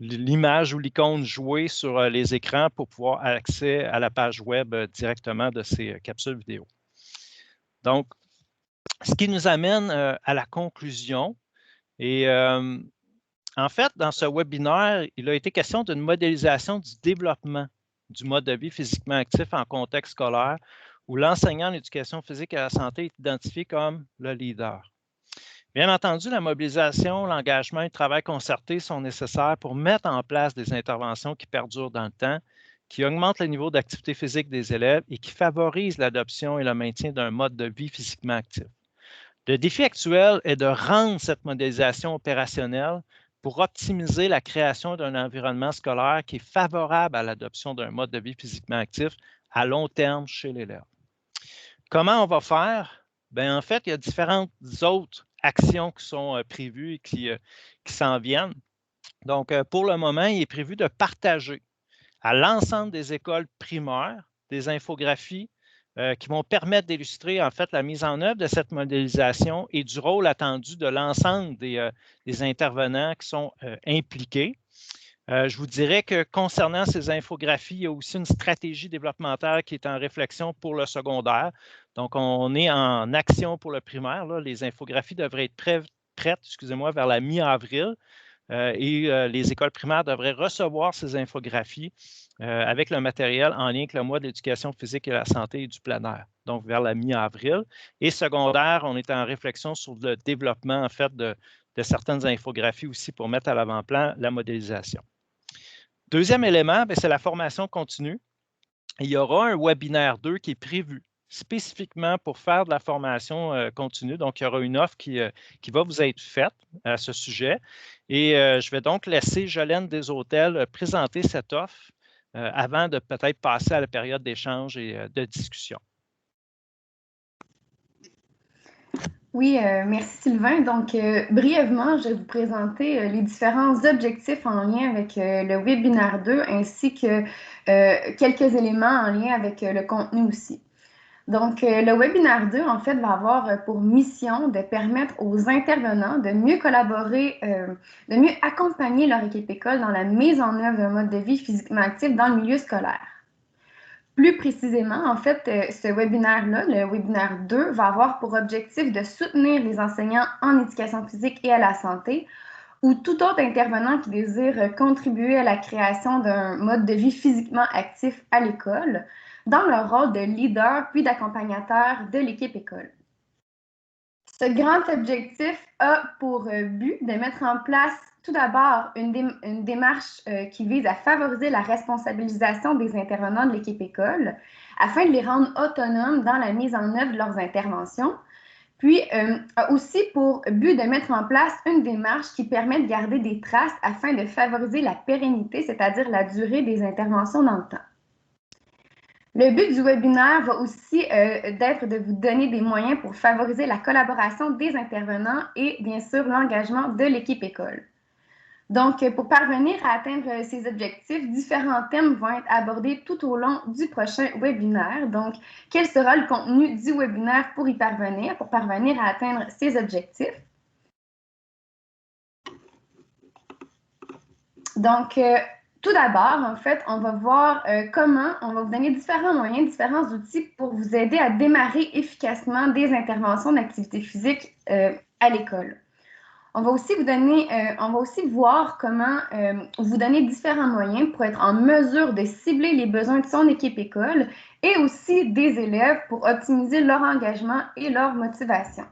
[SPEAKER 2] l'image ou l'icône jouer sur les écrans pour pouvoir avoir accès à la page web directement de ces capsules vidéo. Donc, ce qui nous amène à la conclusion. Et en fait, dans ce webinaire, il a été question d'une modélisation du développement du mode de vie physiquement actif en contexte scolaire, où l'enseignant en éducation physique et à la santé est identifié comme le leader. Bien entendu, la mobilisation, l'engagement et le travail concerté sont nécessaires pour mettre en place des interventions qui perdurent dans le temps, qui augmentent le niveau d'activité physique des élèves et qui favorisent l'adoption et le maintien d'un mode de vie physiquement actif. Le défi actuel est de rendre cette modélisation opérationnelle pour optimiser la création d'un environnement scolaire qui est favorable à l'adoption d'un mode de vie physiquement actif à long terme chez l'élève. Comment on va faire? Bien, en fait, il y a différentes autres actions qui sont prévues et qui s'en viennent. Donc, pour le moment, il est prévu de partager à l'ensemble des écoles primaires des infographies qui vont permettre d'illustrer en fait la mise en œuvre de cette modélisation et du rôle attendu de l'ensemble des intervenants qui sont impliqués. Je vous dirais que concernant ces infographies, il y a aussi une stratégie développementale qui est en réflexion pour le secondaire. Donc, on est en action pour le primaire. Là. Les infographies devraient être prêtes vers la mi-avril. Et les écoles primaires devraient recevoir ces infographies avec le matériel en lien avec le mois de l'éducation physique et la santé et du plein air, donc vers la mi-avril. Et secondaire, on est en réflexion sur le développement, en fait, de certaines infographies aussi pour mettre à l'avant-plan la modélisation. Deuxième élément, c'est la formation continue. Il y aura un webinaire 2 qui est prévu spécifiquement pour faire de la formation continue. Donc, il y aura une offre qui va vous être faite à ce sujet. Et je vais donc laisser Jolène Deshôtels présenter cette offre avant de peut-être passer à la période d'échange et de discussion.
[SPEAKER 3] Oui, merci Sylvain. Donc, brièvement, je vais vous présenter les différents objectifs en lien avec le webinaire 2 ainsi que quelques éléments en lien avec le contenu aussi. Donc, le webinaire 2, en fait, va avoir pour mission de permettre aux intervenants de mieux collaborer, de mieux accompagner leur équipe école dans la mise en œuvre d'un mode de vie physiquement actif dans le milieu scolaire. Plus précisément, en fait, ce webinaire-là, le webinaire 2, va avoir pour objectif de soutenir les enseignants en éducation physique et à la santé ou tout autre intervenant qui désire contribuer à la création d'un mode de vie physiquement actif à l'école dans leur rôle de leader puis d'accompagnateur de l'équipe école. Ce grand objectif a pour but de mettre en place tout d'abord une démarche qui vise à favoriser la responsabilisation des intervenants de l'équipe école afin de les rendre autonomes dans la mise en œuvre de leurs interventions. Puis, a aussi pour but de mettre en place une démarche qui permet de garder des traces afin de favoriser la pérennité, c'est-à-dire la durée des interventions dans le temps. Le but du webinaire va aussi d'être de vous donner des moyens pour favoriser la collaboration des intervenants et bien sûr l'engagement de l'équipe école. Donc, pour parvenir à atteindre ces objectifs, différents thèmes vont être abordés tout au long du prochain webinaire. Donc, quel sera le contenu du webinaire pour parvenir à atteindre ces objectifs? Donc, tout d'abord, en fait, on va voir comment on va vous donner différents moyens, différents outils pour vous aider à démarrer efficacement des interventions d'activité physique à l'école. On va aussi voir comment vous donner différents moyens pour être en mesure de cibler les besoins de son équipe école et aussi des élèves pour optimiser leur engagement et leur motivation.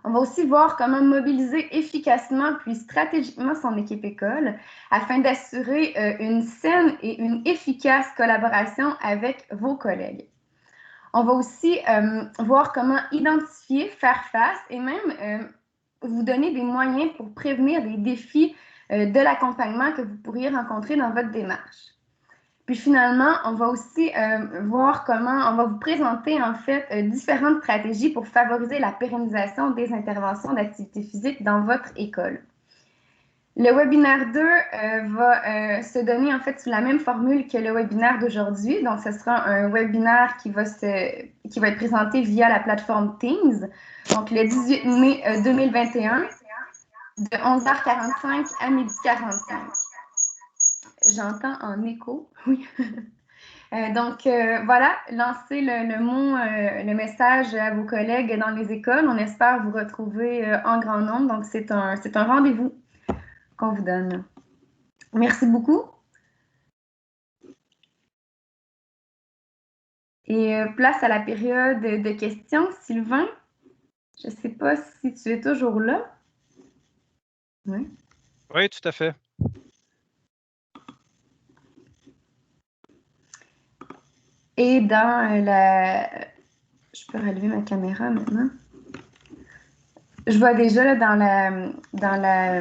[SPEAKER 3] On va aussi voir comment mobiliser efficacement puis stratégiquement son équipe école afin d'assurer une saine et une efficace collaboration avec vos collègues. On va aussi voir comment identifier, faire face et même vous donner des moyens pour prévenir des défis de l'accompagnement que vous pourriez rencontrer dans votre démarche. Puis finalement, on va aussi voir comment on va vous présenter en fait différentes stratégies pour favoriser la pérennisation des interventions d'activité physique dans votre école. Le webinaire 2 va se donner en fait sous la même formule que le webinaire d'aujourd'hui. Donc, ce sera un webinaire qui va être présenté via la plateforme Teams. Donc, le 18 mai 2021, de 11h45 à 12h45. J'entends en écho, oui. Donc, voilà, lancez le message à vos collègues dans les écoles. On espère vous retrouver en grand nombre. Donc, c'est un rendez-vous qu'on vous donne. Merci beaucoup. Et place à la période de questions. Sylvain, je ne sais pas si tu es toujours là. Oui.
[SPEAKER 2] Oui, tout à fait.
[SPEAKER 3] Et dans la... Je peux relever ma caméra maintenant. Je vois déjà là, dans la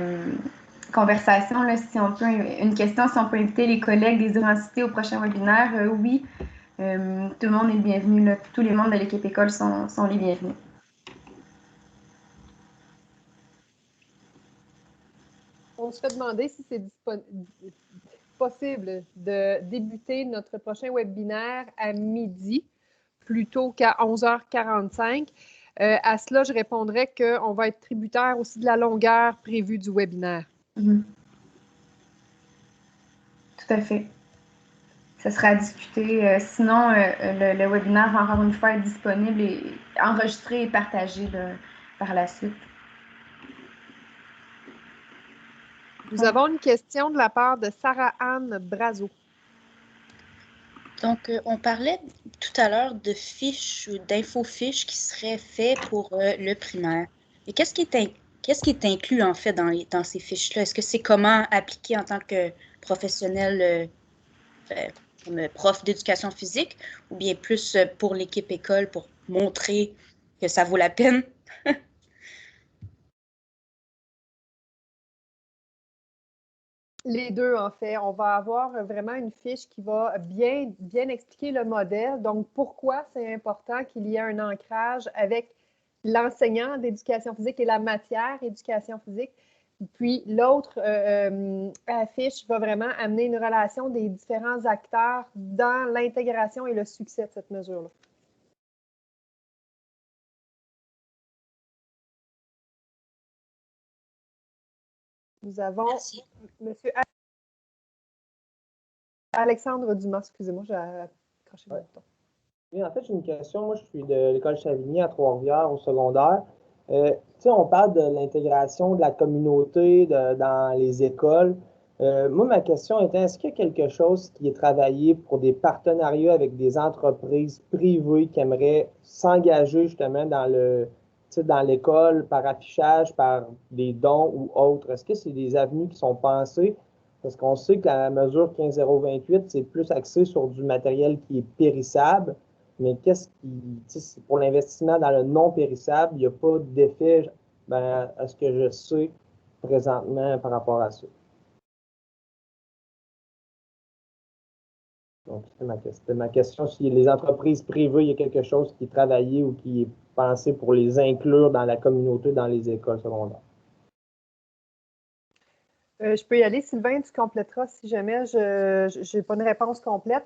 [SPEAKER 3] conversation, là, si on peut, une question, si on peut inviter les collègues des universités au prochain webinaire. Oui, tout le monde est le bienvenu. Là. Tous les membres de l'équipe école sont les bienvenus.
[SPEAKER 1] On se fait demander si c'est possible de débuter notre prochain webinaire à midi plutôt qu'à 11h45. À cela, je répondrai qu'on va être tributaire aussi de la longueur prévue du webinaire.
[SPEAKER 3] Tout à fait. Ça sera à discuter. Sinon, le webinaire va encore une fois être disponible et enregistré et partagé là, par la suite.
[SPEAKER 1] Nous avons une question de la part de Sarah-Anne Brazo.
[SPEAKER 4] Donc, on parlait tout à l'heure de fiches ou d'infofiches qui seraient faites pour le primaire. Et qu'est-ce qui est inclus en fait dans ces fiches-là? Est-ce que c'est comment appliquer en tant que professionnel, comme prof d'éducation physique, ou bien plus pour l'équipe école pour montrer que ça vaut la peine?
[SPEAKER 1] Les deux, en fait. On va avoir vraiment une fiche qui va bien expliquer le modèle. Donc, pourquoi c'est important qu'il y ait un ancrage avec l'enseignant d'éducation physique et la matière éducation physique. Puis, l'autre fiche va vraiment amener une relation des différents acteurs dans l'intégration et le succès de cette mesure-là. Nous avons M. Alexandre Dumas. Excusez-moi, j'ai accroché mon bouton.
[SPEAKER 5] Oui, en fait, j'ai une question. Moi, je suis de l'école Chavigny à Trois-Rivières au secondaire. On parle de l'intégration de la communauté dans les écoles. Moi, ma question était, est-ce qu'il y a quelque chose qui est travaillé pour des partenariats avec des entreprises privées qui aimeraient s'engager justement dans l'école par affichage, par des dons ou autres? Est-ce que c'est des avenues qui sont pensées? Parce qu'on sait que la mesure 15.028, c'est plus axé sur du matériel qui est périssable. Mais pour l'investissement dans le non périssable, il n'y a pas d'effet, à ce que je sais présentement par rapport à ça. Donc, c'était ma question. Si les entreprises privées, il y a quelque chose qui est travaillé ou qui est pensé pour les inclure dans la communauté, dans les écoles secondaires.
[SPEAKER 1] Je peux y aller, Sylvain, tu compléteras si jamais je n'ai pas une réponse complète.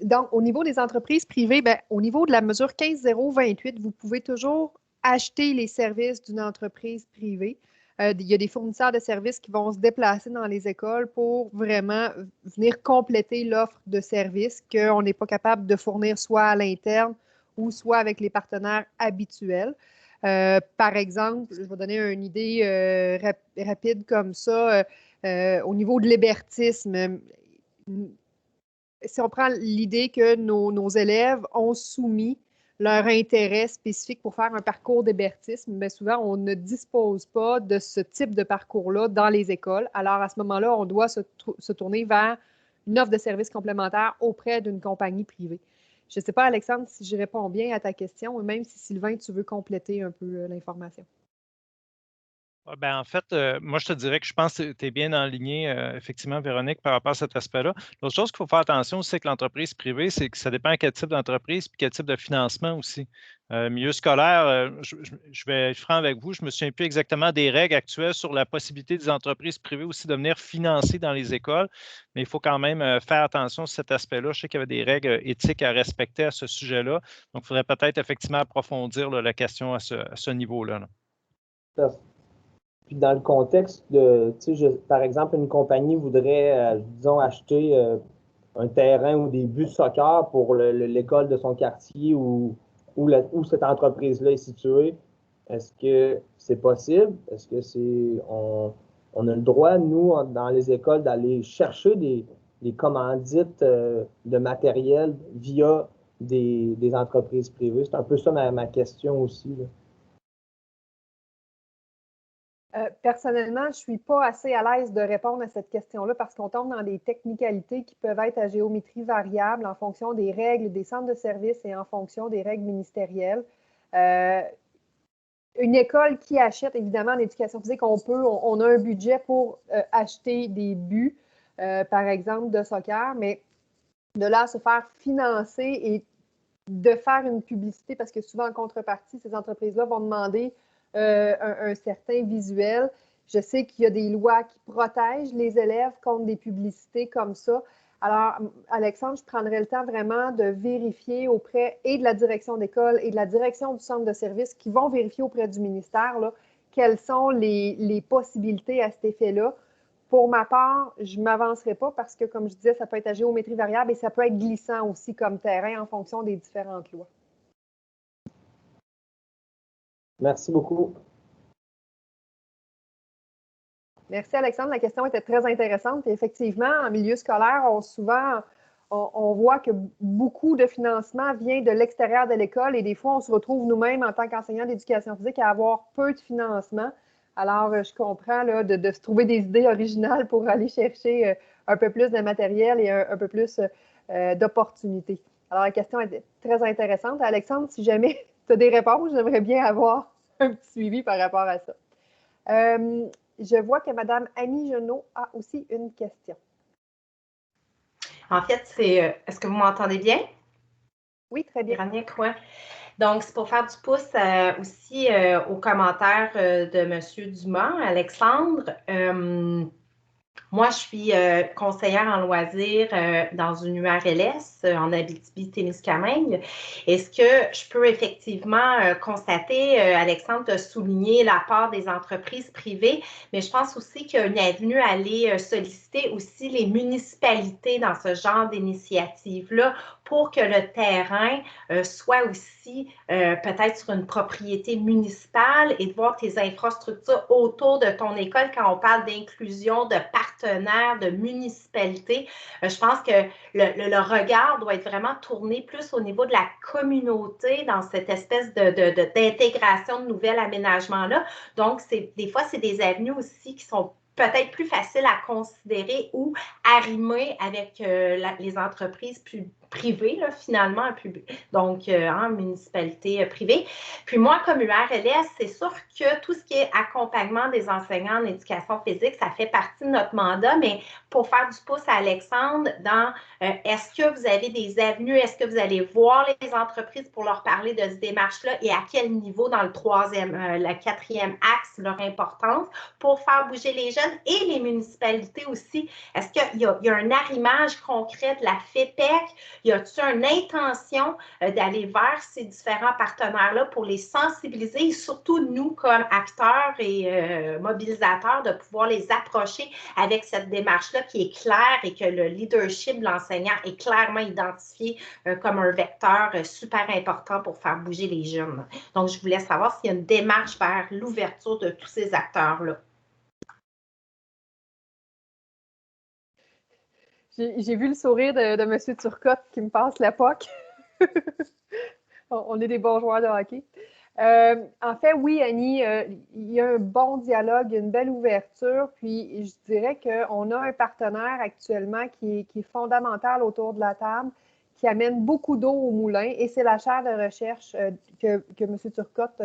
[SPEAKER 1] Donc, au niveau des entreprises privées, bien, au niveau de la mesure 15.028, vous pouvez toujours acheter les services d'une entreprise privée. Il y a des fournisseurs de services qui vont se déplacer dans les écoles pour vraiment venir compléter l'offre de services qu'on n'est pas capable de fournir soit à l'interne ou soit avec les partenaires habituels. Par exemple, je vais donner une idée rapide comme ça. Au niveau de l'hébertisme, si on prend l'idée que nos élèves ont soumis leur intérêt spécifique pour faire un parcours d'hébertisme, bien souvent, on ne dispose pas de ce type de parcours-là dans les écoles. Alors, à ce moment-là, on doit se tourner vers une offre de services complémentaires auprès d'une compagnie privée. Je ne sais pas, Alexandre, si je réponds bien à ta question, ou même si, Sylvain, tu veux compléter un peu l'information.
[SPEAKER 2] Ben, en fait, moi, je te dirais que je pense que tu es bien enligné, effectivement, Véronique, par rapport à cet aspect-là. L'autre chose qu'il faut faire attention, c'est que l'entreprise privée, c'est que ça dépend de quel type d'entreprise et quel type de financement aussi. Milieu scolaire, je vais être franc avec vous, je ne me souviens plus exactement des règles actuelles sur la possibilité des entreprises privées aussi de venir financer dans les écoles, mais il faut quand même faire attention à cet aspect-là. Je sais qu'il y avait des règles éthiques à respecter à ce sujet-là, donc il faudrait peut-être effectivement approfondir la question à ce niveau-là.
[SPEAKER 5] Puis dans le contexte de, par exemple, une compagnie voudrait, disons, acheter un terrain ou des buts de soccer pour l'école de son quartier où cette entreprise-là est située. Est-ce que c'est possible? Est-ce que on a le droit, nous, dans les écoles, d'aller chercher des commandites de matériel via des entreprises privées? C'est un peu ça ma question aussi, là.
[SPEAKER 1] Personnellement, je ne suis pas assez à l'aise de répondre à cette question-là parce qu'on tombe dans des technicalités qui peuvent être à géométrie variable en fonction des règles des centres de services et en fonction des règles ministérielles. Une école qui achète, évidemment, en éducation physique, on a un budget pour acheter des buts, par exemple, de soccer, mais de là à se faire financer et de faire une publicité, parce que souvent, en contrepartie, ces entreprises-là vont demander un certain visuel. Je sais qu'il y a des lois qui protègent les élèves contre des publicités comme ça. Alors, Alexandre, je prendrais le temps vraiment de vérifier auprès et de la direction d'école et de la direction du centre de service qui vont vérifier auprès du ministère là, quelles sont les possibilités à cet effet-là. Pour ma part, je ne m'avancerai pas parce que, comme je disais, ça peut être à géométrie variable et ça peut être glissant aussi comme terrain en fonction des différentes lois.
[SPEAKER 5] Merci beaucoup.
[SPEAKER 1] Merci, Alexandre. La question était très intéressante. Et effectivement, en milieu scolaire, on voit que beaucoup de financement vient de l'extérieur de l'école et des fois, on se retrouve nous-mêmes en tant qu'enseignants d'éducation physique à avoir peu de financement. Alors, je comprends là, de se trouver des idées originales pour aller chercher un peu plus de matériel et un peu plus d'opportunités. Alors, la question est très intéressante. Alexandre, si jamais tu as des réponses, j'aimerais bien avoir un petit suivi par rapport à ça. Je vois que Mme Annie Genot a aussi une question.
[SPEAKER 6] En fait, est-ce que vous m'entendez bien?
[SPEAKER 1] Oui, très bien.
[SPEAKER 6] Véronique, oui. Donc, c'est pour faire du pouce aussi aux commentaires de M. Dumas, Alexandre. Moi, je suis conseillère en loisirs dans une URLS en Abitibi-Témiscamingue. Est-ce que je peux effectivement constater, Alexandre, tu as souligné la part des entreprises privées, mais je pense aussi qu'il y a une avenue à aller solliciter aussi les municipalités dans ce genre d'initiative-là pour que le terrain soit aussi peut-être sur une propriété municipale et de voir tes infrastructures autour de ton école quand on parle d'inclusion, de partenaires, de municipalités. Je pense que le regard doit être vraiment tourné plus au niveau de la communauté dans cette espèce d'intégration de nouvel aménagement-là. Donc, des fois, c'est des avenues aussi qui sont peut-être plus faciles à considérer ou arrimer avec les entreprises privé, là, finalement, donc en municipalité privée. Puis moi, comme URLS, c'est sûr que tout ce qui est accompagnement des enseignants en éducation physique, ça fait partie de notre mandat, mais pour faire du pouce à Alexandre, dans est-ce que vous avez des avenues, est-ce que vous allez voir les entreprises pour leur parler de cette démarche-là et à quel niveau dans le quatrième axe, leur importance pour faire bouger les jeunes et les municipalités aussi? Est-ce qu'il y a un arrimage concret de la FEPEC? Y a-t-il une intention d'aller vers ces différents partenaires-là pour les sensibiliser et surtout nous, comme acteurs et mobilisateurs, de pouvoir les approcher avec cette démarche-là qui est claire et que le leadership de l'enseignant est clairement identifié comme un vecteur super important pour faire bouger les jeunes. Donc, je voulais savoir s'il y a une démarche vers l'ouverture de tous ces acteurs-là.
[SPEAKER 1] J'ai vu le sourire de M. Turcotte qui me passe la POC. On est des bons joueurs de hockey. En fait, oui, Annie, il y a un bon dialogue, une belle ouverture. Puis, je dirais qu'on a un partenaire actuellement qui est fondamental autour de la table, qui amène beaucoup d'eau au moulin. Et c'est la chaire de recherche que M. Turcotte,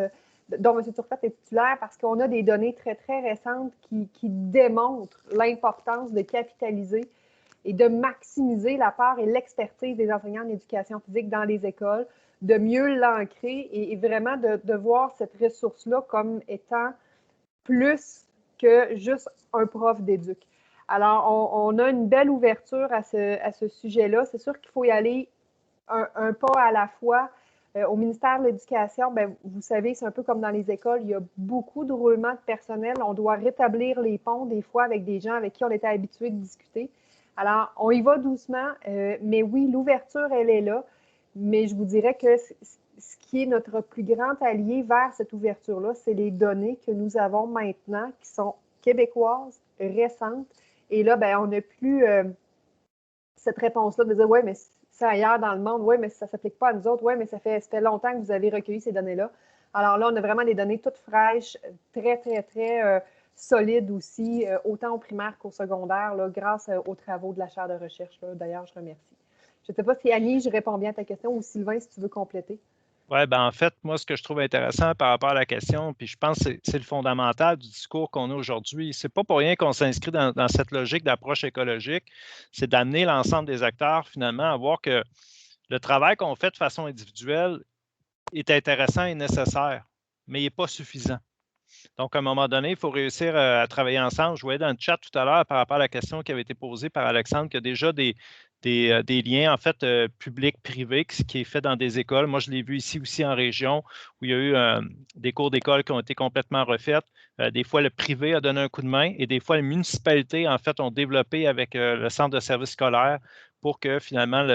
[SPEAKER 1] dont M. Turcotte est titulaire, parce qu'on a des données très, très récentes qui démontrent l'importance de capitaliser et de maximiser la part et l'expertise des enseignants en éducation physique dans les écoles, de mieux l'ancrer et vraiment de voir cette ressource-là comme étant plus que juste un prof d'éduc. Alors, on a une belle ouverture à ce sujet-là. C'est sûr qu'il faut y aller un pas à la fois. Au ministère de l'Éducation, bien, vous savez, c'est un peu comme dans les écoles, il y a beaucoup de roulements de personnel. On doit rétablir les ponts des fois avec des gens avec qui on était habitué de discuter. Alors, on y va doucement, mais oui, l'ouverture, elle est là. Mais je vous dirais que ce qui est notre plus grand allié vers cette ouverture-là, c'est les données que nous avons maintenant, qui sont québécoises, récentes. Et là, bien, on n'a plus cette réponse-là de dire « Oui, mais c'est ailleurs dans le monde. Oui, mais ça ne s'applique pas à nous autres. Oui, mais ça fait longtemps que vous avez recueilli ces données-là. » Alors là, on a vraiment des données toutes fraîches, très, très, très solides aussi, autant au primaire qu'au secondaire, là, grâce aux travaux de la chaire de recherche. D'ailleurs, je remercie. Je ne sais pas si, Annie, je réponds bien à ta question, ou Sylvain, si tu veux compléter.
[SPEAKER 2] Oui, bien en fait, moi, ce que je trouve intéressant par rapport à la question, puis je pense que c'est le fondamental du discours qu'on a aujourd'hui. Ce n'est pas pour rien qu'on s'inscrit dans cette logique d'approche écologique, c'est d'amener l'ensemble des acteurs, finalement, à voir que le travail qu'on fait de façon individuelle est intéressant et nécessaire, mais il n'est pas suffisant. Donc, à un moment donné, il faut réussir à travailler ensemble. Je voyais dans le chat tout à l'heure par rapport à la question qui avait été posée par Alexandre, qu'il y a déjà des liens, en fait, publics-privés qui est fait dans des écoles. Moi, je l'ai vu ici aussi en région, où il y a eu des cours d'école qui ont été complètement refaits. Des fois, le privé a donné un coup de main et des fois, les municipalités, en fait, ont développé avec le centre de services scolaires pour que finalement,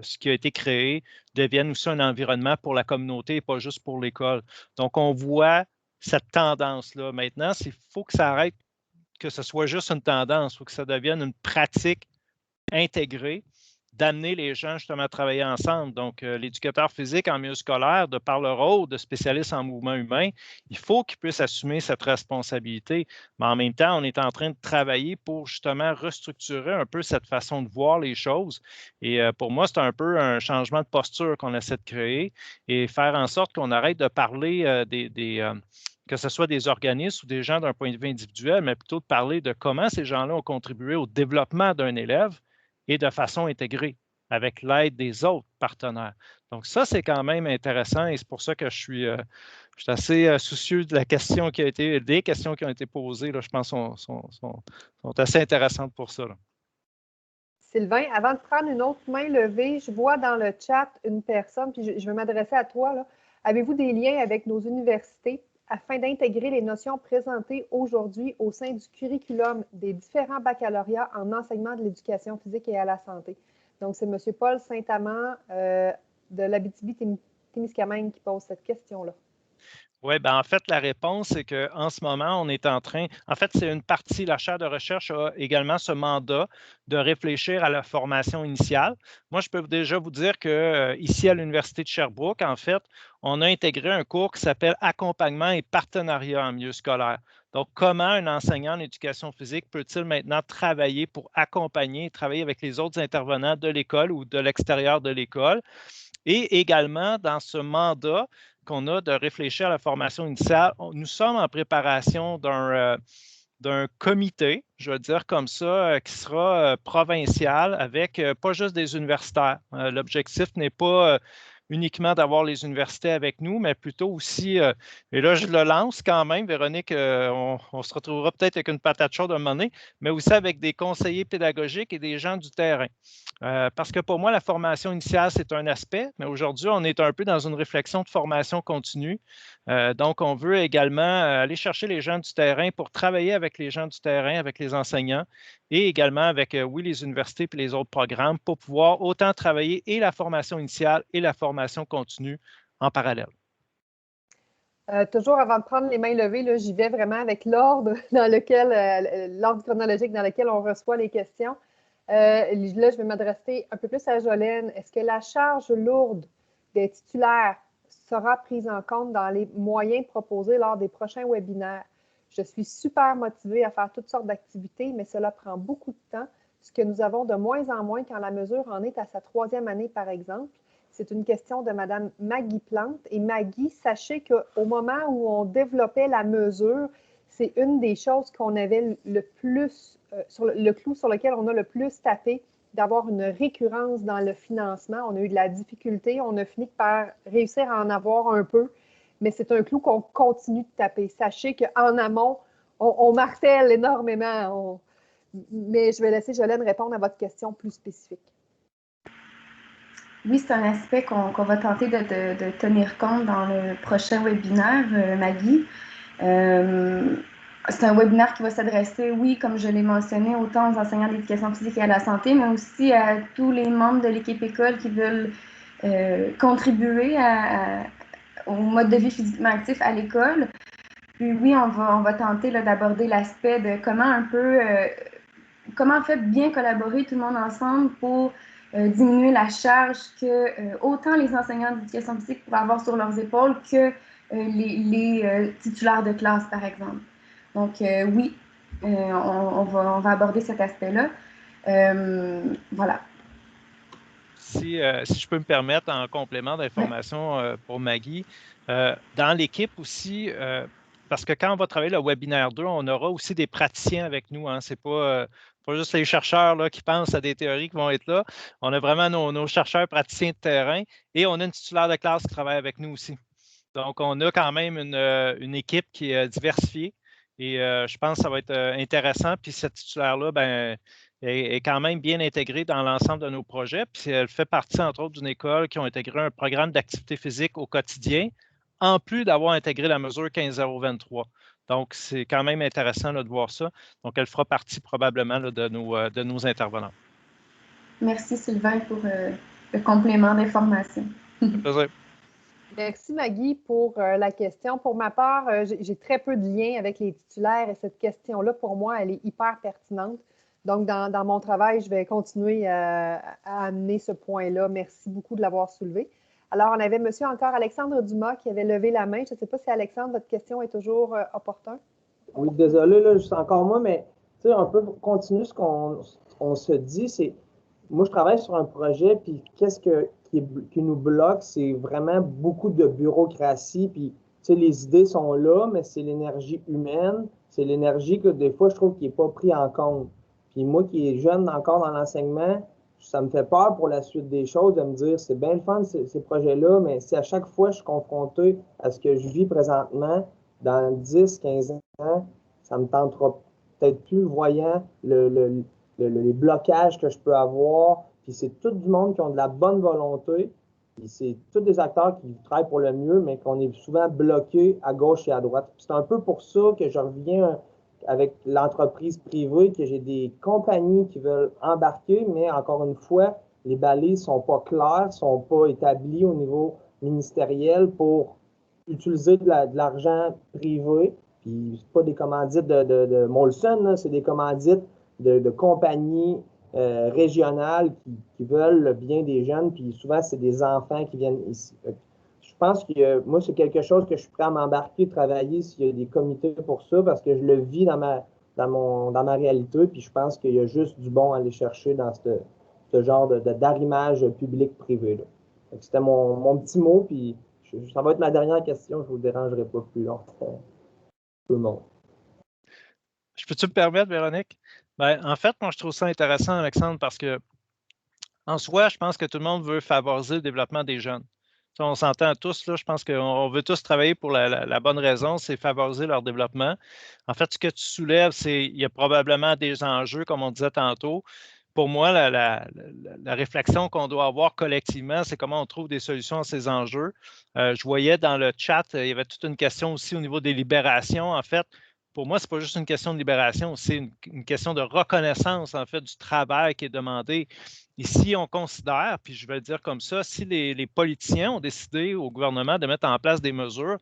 [SPEAKER 2] ce qui a été créé devienne aussi un environnement pour la communauté et pas juste pour l'école. Donc, on voit cette tendance-là. Maintenant, il faut que ça arrête, que ce soit juste une tendance, il faut que ça devienne une pratique intégrée, d'amener les gens justement à travailler ensemble. Donc, l'éducateur physique en milieu scolaire, de par le rôle de spécialiste en mouvement humain, il faut qu'il puisse assumer cette responsabilité. Mais en même temps, on est en train de travailler pour justement restructurer un peu cette façon de voir les choses. Et pour moi, c'est un peu un changement de posture qu'on essaie de créer et faire en sorte qu'on arrête de parler que ce soit des organismes ou des gens d'un point de vue individuel, mais plutôt de parler de comment ces gens-là ont contribué au développement d'un élève et de façon intégrée, avec l'aide des autres partenaires. Donc, ça, c'est quand même intéressant et c'est pour ça que je suis assez soucieux de la question qui a été, des questions qui ont été posées, là, je pense, sont assez intéressantes pour ça. Là.
[SPEAKER 1] Sylvain, avant de prendre une autre main levée, je vois dans le chat une personne, puis je vais m'adresser à toi. Là. Avez-vous des liens avec nos universités afin d'intégrer les notions présentées aujourd'hui au sein du curriculum des différents baccalauréats en enseignement de l'éducation physique et à la santé? Donc, c'est M. Paul Saint-Amand de l'Abitibi-Témiscamingue qui pose cette question-là.
[SPEAKER 2] Oui, bien en fait, la réponse, c'est qu'en ce moment, on est en train, en fait, c'est une partie, la chaire de recherche a également ce mandat de réfléchir à la formation initiale. Moi, je peux déjà vous dire qu'ici, à l'Université de Sherbrooke, en fait, on a intégré un cours qui s'appelle Accompagnement et partenariat en milieu scolaire. Donc, comment un enseignant en éducation physique peut-il maintenant travailler pour accompagner, travailler avec les autres intervenants de l'école ou de l'extérieur de l'école? Et également, dans ce mandat qu'on a de réfléchir à la formation initiale, nous sommes en préparation d'un comité, je vais dire comme ça, qui sera provincial avec pas juste des universitaires. L'objectif n'est pas uniquement d'avoir les universités avec nous, mais plutôt aussi, et là je le lance quand même, Véronique, on se retrouvera peut-être avec une patate chaude à un moment donné, mais aussi avec des conseillers pédagogiques et des gens du terrain. Parce que pour moi, la formation initiale, c'est un aspect, mais aujourd'hui, on est un peu dans une réflexion de formation continue. Donc, on veut également aller chercher les gens du terrain pour travailler avec les gens du terrain, avec les enseignants et également avec, oui, les universités et les autres programmes pour pouvoir autant travailler et la formation initiale et la formation continue en parallèle.
[SPEAKER 1] Toujours avant de prendre les mains levées, j'y vais vraiment avec l'ordre dans lequel, l'ordre chronologique dans lequel on reçoit les questions. Là, je vais m'adresser un peu plus à Jolène. Est-ce que la charge lourde des titulaires sera prise en compte dans les moyens proposés lors des prochains webinaires? Je suis super motivée à faire toutes sortes d'activités, mais cela prend beaucoup de temps, ce que nous avons de moins en moins quand la mesure en est à sa 3e année, par exemple. C'est une question de Mme Maggie Plante. Et Maggie, sachez qu'au moment où on développait la mesure, c'est une des choses qu'on avait le plus, le clou sur lequel on a le plus tapé, d'avoir une récurrence dans le financement. On a eu de la difficulté, on a fini par réussir à en avoir un peu, mais c'est un clou qu'on continue de taper. Sachez qu'en amont, on martèle énormément. Mais je vais laisser Jolène répondre à votre question plus spécifique.
[SPEAKER 3] Oui, c'est un aspect qu'on va tenter de tenir compte dans le prochain webinaire, Maggie. C'est un webinaire qui va s'adresser, oui, comme je l'ai mentionné, autant aux enseignants d'éducation physique et à la santé, mais aussi à tous les membres de l'équipe école qui veulent contribuer au mode de vie physiquement actif à l'école. Puis oui, on va tenter d'aborder l'aspect de comment en fait bien collaborer tout le monde ensemble pour diminuer la charge que autant les enseignants d'éducation physique pourraient avoir sur leurs épaules que les titulaires de classe, par exemple. Donc, oui, on va aborder cet aspect-là. Voilà.
[SPEAKER 2] Si je peux me permettre, en complément d'information pour Maggie, dans l'équipe aussi, parce que quand on va travailler le webinaire 2, on aura aussi des praticiens avec nous. Hein. Ce n'est pas juste les chercheurs là, qui pensent à des théories qui vont être là. On a vraiment nos chercheurs praticiens de terrain et on a une titulaire de classe qui travaille avec nous aussi. Donc, on a quand même une équipe qui est diversifiée et je pense que ça va être intéressant. Puis cette titulaire-là, ben, est quand même bien intégrée dans l'ensemble de nos projets. Puis elle fait partie, entre autres, d'une école qui a intégré un programme d'activité physique au quotidien, en plus d'avoir intégré la mesure 15.023. Donc, c'est quand même intéressant là, de voir ça. Donc, elle fera partie probablement là, de nos intervenants.
[SPEAKER 3] Merci Sylvain pour le complément d'information.
[SPEAKER 2] Plaisir.
[SPEAKER 1] Merci Maggie pour la question. Pour ma part, j'ai très peu de liens avec les titulaires et cette question-là, pour moi, elle est hyper pertinente. Donc, dans mon travail, je vais continuer à amener ce point-là. Merci beaucoup de l'avoir soulevé. Alors, on avait monsieur encore Alexandre Dumas qui avait levé la main. Je ne sais pas si Alexandre, votre question est toujours opportune.
[SPEAKER 5] Oui, désolé, là, c'est encore moi, mais on peut continuer ce qu'on se dit. C'est, moi, je travaille sur un projet, puis qu'est-ce qui nous bloque, c'est vraiment beaucoup de bureaucratie, puis les idées sont là, mais c'est l'énergie humaine, c'est l'énergie que des fois, je trouve qui n'est pas pris en compte. Puis moi qui est jeune encore dans l'enseignement, ça me fait peur pour la suite des choses de me dire, c'est bien le fun ces projets-là, mais si à chaque fois je suis confronté à ce que je vis présentement, dans 10, 15 ans, ça me tentera peut-être plus, voyant les blocages que je peux avoir. Puis c'est tout du monde qui ont de la bonne volonté. Puis c'est tous des acteurs qui travaillent pour le mieux, mais qu'on est souvent bloqués à gauche et à droite. C'est un peu pour ça que je reviens avec l'entreprise privée, que j'ai des compagnies qui veulent embarquer, mais encore une fois, les balises ne sont pas claires, ne sont pas établies au niveau ministériel pour utiliser de l'argent privé. Puis c'est pas des commandites de Molson, c'est des commandites de compagnies régionales qui veulent le bien des jeunes. Puis souvent, c'est des enfants qui viennent ici. Je pense que moi, c'est quelque chose que je suis prêt à m'embarquer, travailler s'il y a des comités pour ça, parce que je le vis dans ma réalité, puis je pense qu'il y a juste du bon à aller chercher dans ce genre d'arrimage public-privé. C'était mon petit mot, puis ça va être ma dernière question, je ne vous dérangerai pas plus longtemps. Tout le monde.
[SPEAKER 2] Je peux-tu me permettre, Véronique? Ben, en fait, moi, je trouve ça intéressant, Alexandre, parce que en soi, je pense que tout le monde veut favoriser le développement des jeunes. Ça, on s'entend tous, là, je pense qu'on veut tous travailler pour la bonne raison, c'est favoriser leur développement. En fait, ce que tu soulèves, c'est qu'il y a probablement des enjeux, comme on disait tantôt. Pour moi, la réflexion qu'on doit avoir collectivement, c'est comment on trouve des solutions à ces enjeux. Je voyais dans le chat, il y avait toute une question aussi au niveau des libérations. En fait, pour moi, ce n'est pas juste une question de libération, c'est une question de reconnaissance, en fait, du travail qui est demandé. Ici, on considère, puis je vais le dire comme ça, si les politiciens ont décidé au gouvernement de mettre en place des mesures,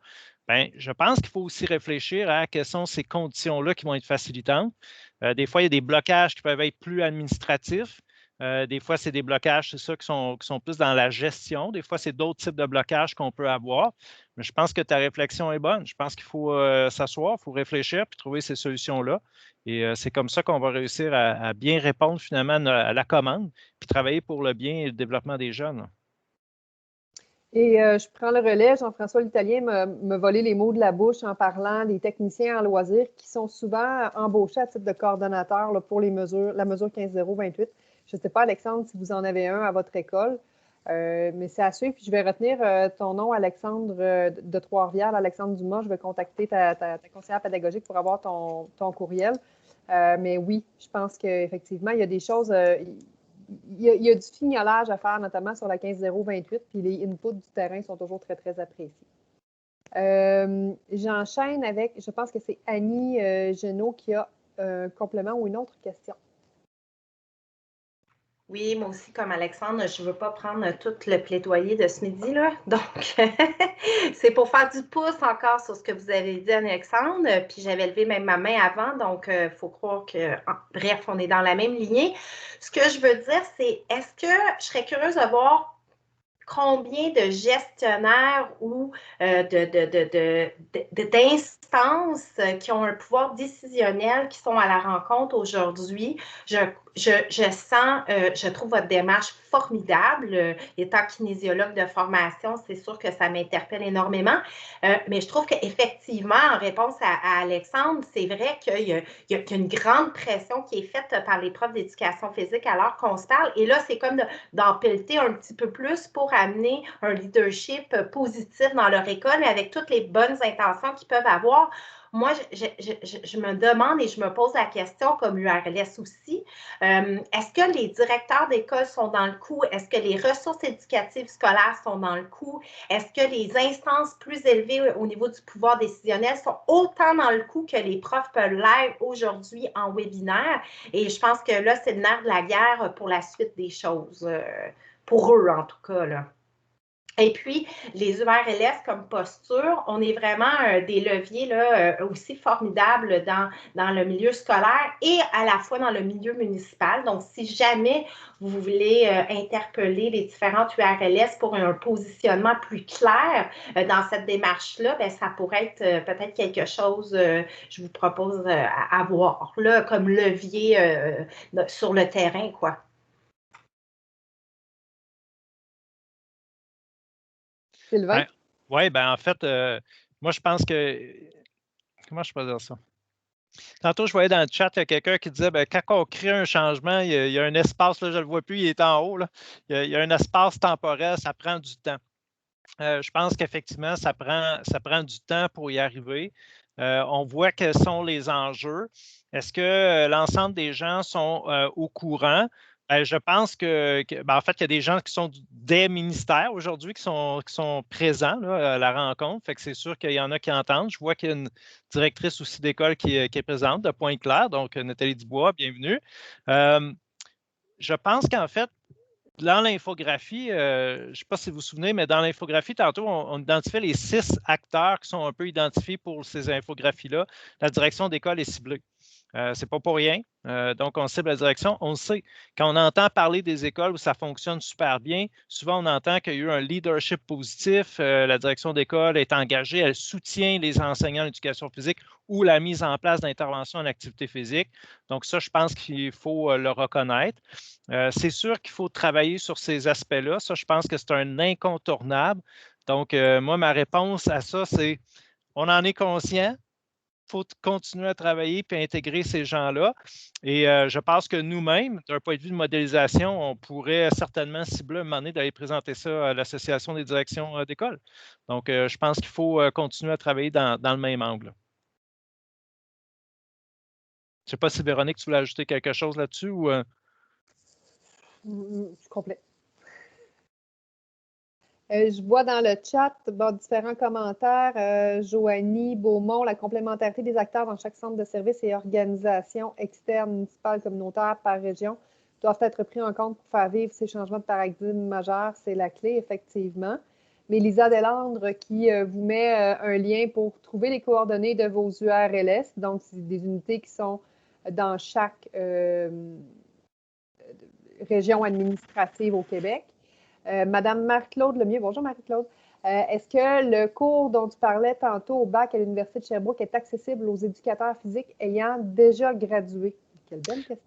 [SPEAKER 2] bien, je pense qu'il faut aussi réfléchir à quelles sont ces conditions-là qui vont être facilitantes. Des fois, il y a des blocages qui peuvent être plus administratifs. Des fois, c'est des blocages, c'est ça, qui sont plus dans la gestion. Des fois, c'est d'autres types de blocages qu'on peut avoir. Mais je pense que ta réflexion est bonne. Je pense qu'il faut s'asseoir, il faut réfléchir puis trouver ces solutions-là. Et c'est comme ça qu'on va réussir à bien répondre finalement à la commande puis travailler pour le bien et le développement des jeunes.
[SPEAKER 1] Et je prends le relais. Jean-François L'Italien me volé les mots de la bouche en parlant des techniciens en loisirs qui sont souvent embauchés à titre de coordonnateur là, pour la mesure 15.028. Je ne sais pas, Alexandre, si vous en avez un à votre école, mais c'est à suivre. Puis je vais retenir ton nom, Alexandre, de Trois-Rivières, Alexandre Dumas. Je vais contacter ta conseillère pédagogique pour avoir ton courriel. Mais oui, je pense qu'effectivement, il y a des choses... il y a du fignolage à faire, notamment sur la 15.028, puis les inputs du terrain sont toujours très, très appréciés. J'enchaîne avec, je pense que c'est Annie Genot qui a un complément ou une autre question.
[SPEAKER 6] Oui, moi aussi, comme Alexandre, je ne veux pas prendre tout le plaidoyer de ce midi, là. Donc, c'est pour faire du pouce encore sur ce que vous avez dit, Alexandre. Puis, j'avais levé même ma main avant, donc il faut croire que, bref, on est dans la même lignée. Ce que je veux dire, c'est, est-ce que je serais curieuse de voir combien de gestionnaires ou d'instances qui ont un pouvoir décisionnel qui sont à la rencontre aujourd'hui. Je trouve votre démarche formidable. Étant kinésiologue de formation, c'est sûr que ça m'interpelle énormément. Mais je trouve qu'effectivement, en réponse à Alexandre, c'est vrai qu'il y a une grande pression qui est faite par les profs d'éducation physique alors qu'on se parle. Et là, c'est comme d'en pelleter un petit peu plus pour amener un leadership positif dans leur école, mais avec toutes les bonnes intentions qu'ils peuvent avoir. Moi, je me demande et je me pose la question, comme URLS aussi, est-ce que les directeurs d'école sont dans le coup? Est-ce que les ressources éducatives scolaires sont dans le coup? Est-ce que les instances plus élevées au niveau du pouvoir décisionnel sont autant dans le coup que les profs peuvent l'être aujourd'hui en webinaire? Et je pense que là, c'est le nerf de la guerre pour la suite des choses, pour eux en tout cas, là. Et puis, les URLS comme posture, on est vraiment des leviers là, aussi formidables dans le milieu scolaire et à la fois dans le milieu municipal. Donc, si jamais vous voulez interpeller les différentes URLS pour un positionnement plus clair dans cette démarche-là, bien, ça pourrait être peut-être quelque chose, je vous propose à voir là, comme levier sur le terrain, quoi.
[SPEAKER 1] Sylvain?
[SPEAKER 2] Oui, ben en fait, moi, je pense que... Comment je peux dire ça? Tantôt, je voyais dans le chat quelqu'un qui disait ben, quand on crée un changement, il y a un espace, là, je ne le vois plus, il est en haut. Là. Il y a un espace temporel, ça prend du temps. Je pense qu'effectivement, ça prend du temps pour y arriver. On voit quels sont les enjeux. Est-ce que l'ensemble des gens sont au courant? Je pense en fait, il y a des gens qui sont des ministères aujourd'hui qui sont présents là, à la rencontre. Fait que c'est sûr qu'il y en a qui entendent. Je vois qu'il y a une directrice aussi d'école qui est présente de Pointe-Claire, donc Nathalie Dubois, bienvenue. Je pense qu'en fait, dans l'infographie, je ne sais pas si vous vous souvenez, mais dans l'infographie, tantôt, on identifiait les 6 acteurs qui sont un peu identifiés pour ces infographies-là. La direction d'école est ciblée. C'est pas pour rien. Donc, on cible la direction. On le sait. Quand on entend parler des écoles où ça fonctionne super bien, souvent on entend qu'il y a eu un leadership positif. La direction d'école est engagée, elle soutient les enseignants d'éducation physique ou la mise en place d'interventions en activité physique. Donc, ça, je pense qu'il faut le reconnaître. C'est sûr qu'il faut travailler sur ces aspects-là. Ça, je pense que c'est un incontournable. Donc, moi, ma réponse à ça, c'est on en est conscient. Il faut continuer à travailler et intégrer ces gens-là. Et je pense que nous-mêmes, d'un point de vue de modélisation, on pourrait certainement cibler un moment donné d'aller présenter ça à l'Association des directions d'école. Donc, je pense qu'il faut continuer à travailler dans le même angle. Je ne sais pas si Véronique, tu voulais ajouter quelque chose là-dessus ou.
[SPEAKER 1] C'est complet. Je vois dans le chat différents commentaires. Joanie Beaumont, la complémentarité des acteurs dans chaque centre de services et organisations externes, municipales, communautaires par région doivent être pris en compte pour faire vivre ces changements de paradigme majeurs. C'est la clé, effectivement. Mais Lisa Delandre qui vous met un lien pour trouver les coordonnées de vos URLS. Donc, c'est des unités qui sont dans chaque région administrative au Québec. Madame Marie-Claude Lemieux, bonjour Marie-Claude. Est-ce que le cours dont tu parlais tantôt au bac à l'Université de Sherbrooke est accessible aux éducateurs physiques ayant déjà gradué? Quelle belle question.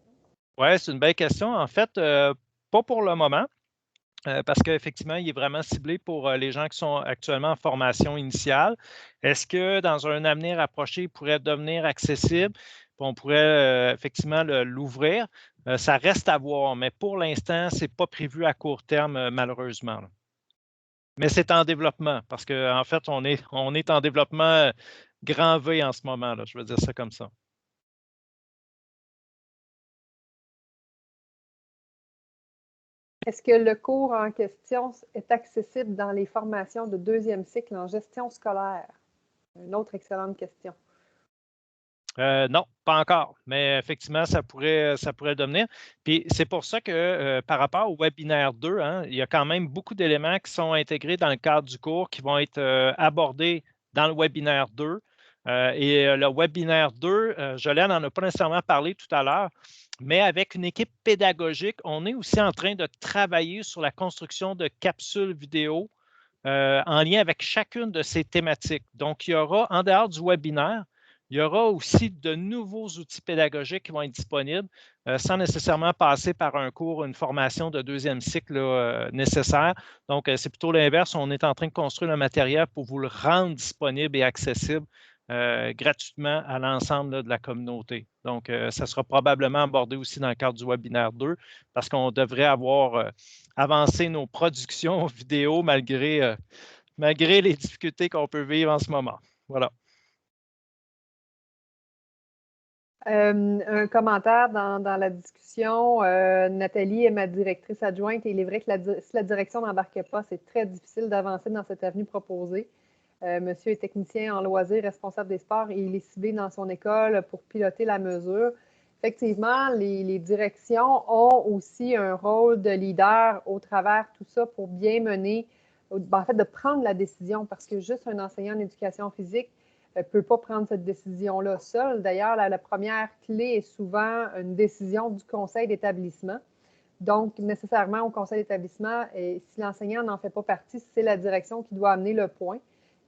[SPEAKER 2] Oui, c'est une belle question. En fait, pas pour le moment. Parce qu'effectivement, il est vraiment ciblé pour les gens qui sont actuellement en formation initiale. Est-ce que dans un avenir approché, il pourrait devenir accessible? On pourrait effectivement l'ouvrir. Ça reste à voir, mais pour l'instant, ce n'est pas prévu à court terme, malheureusement. Là. Mais c'est en développement, parce qu'en fait, on est en développement grand V en ce moment. Là, je veux dire ça comme ça.
[SPEAKER 1] Est-ce que le cours en question est accessible dans les formations de deuxième cycle en gestion scolaire? Une autre excellente question.
[SPEAKER 2] Non, pas encore, mais effectivement, ça pourrait le devenir. Puis c'est pour ça que par rapport au webinaire 2, hein, il y a quand même beaucoup d'éléments qui sont intégrés dans le cadre du cours qui vont être abordés dans le webinaire 2. Et le webinaire 2, Jolène n'en a pas nécessairement parlé tout à l'heure, mais avec une équipe pédagogique, on est aussi en train de travailler sur la construction de capsules vidéo en lien avec chacune de ces thématiques. Donc, il y aura, en dehors du webinaire, il y aura aussi de nouveaux outils pédagogiques qui vont être disponibles sans nécessairement passer par un cours, une formation de deuxième cycle nécessaire. Donc, c'est plutôt l'inverse. On est en train de construire le matériel pour vous le rendre disponible et accessible gratuitement à l'ensemble de la communauté. Donc, ça sera probablement abordé aussi dans le cadre du webinaire 2 parce qu'on devrait avoir avancé nos productions vidéo malgré les difficultés qu'on peut vivre en ce moment. Voilà.
[SPEAKER 1] Un commentaire dans la discussion. Nathalie est ma directrice adjointe et il est vrai que si la direction n'embarquait pas, c'est très difficile d'avancer dans cette avenue proposée. Monsieur est technicien en loisirs, responsable des sports et il est ciblé dans son école pour piloter la mesure. Effectivement, les directions ont aussi un rôle de leader au travers de tout ça pour bien mener, en fait, de prendre la décision parce que juste un enseignant d'éducation physique ne peut pas prendre cette décision-là seul. D'ailleurs, la première clé est souvent une décision du conseil d'établissement. Donc, nécessairement, au conseil d'établissement, si l'enseignant n'en fait pas partie, c'est la direction qui doit amener le point.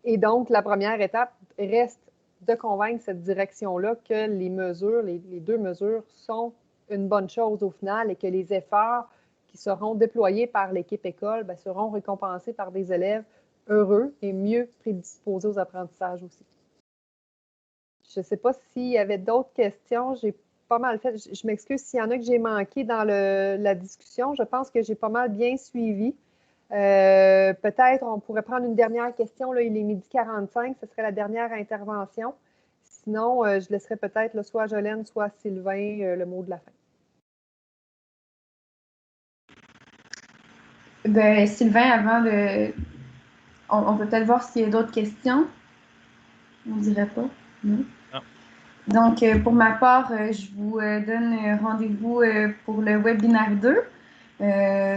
[SPEAKER 1] Et donc, la première étape reste de convaincre cette direction-là que les mesures, les deux mesures, sont une bonne chose au final et que les efforts qui seront déployés par l'équipe école seront récompensés par des élèves heureux et mieux prédisposés aux apprentissages aussi. Je ne sais pas s'il y avait d'autres questions. J'ai pas mal fait. Je m'excuse s'il y en a que j'ai manqué dans la discussion. Je pense que j'ai pas mal bien suivi. Peut-être on pourrait prendre une dernière question. Là, il est 12h45. Ce serait la dernière intervention. Sinon, je laisserai peut-être soit Jolène, soit Sylvain le mot de la fin.
[SPEAKER 3] Ben, Sylvain, avant de... On peut peut-être voir s'il y a d'autres questions. On ne dirait pas. Non. Donc, pour ma part, je vous donne rendez-vous pour le webinaire 2.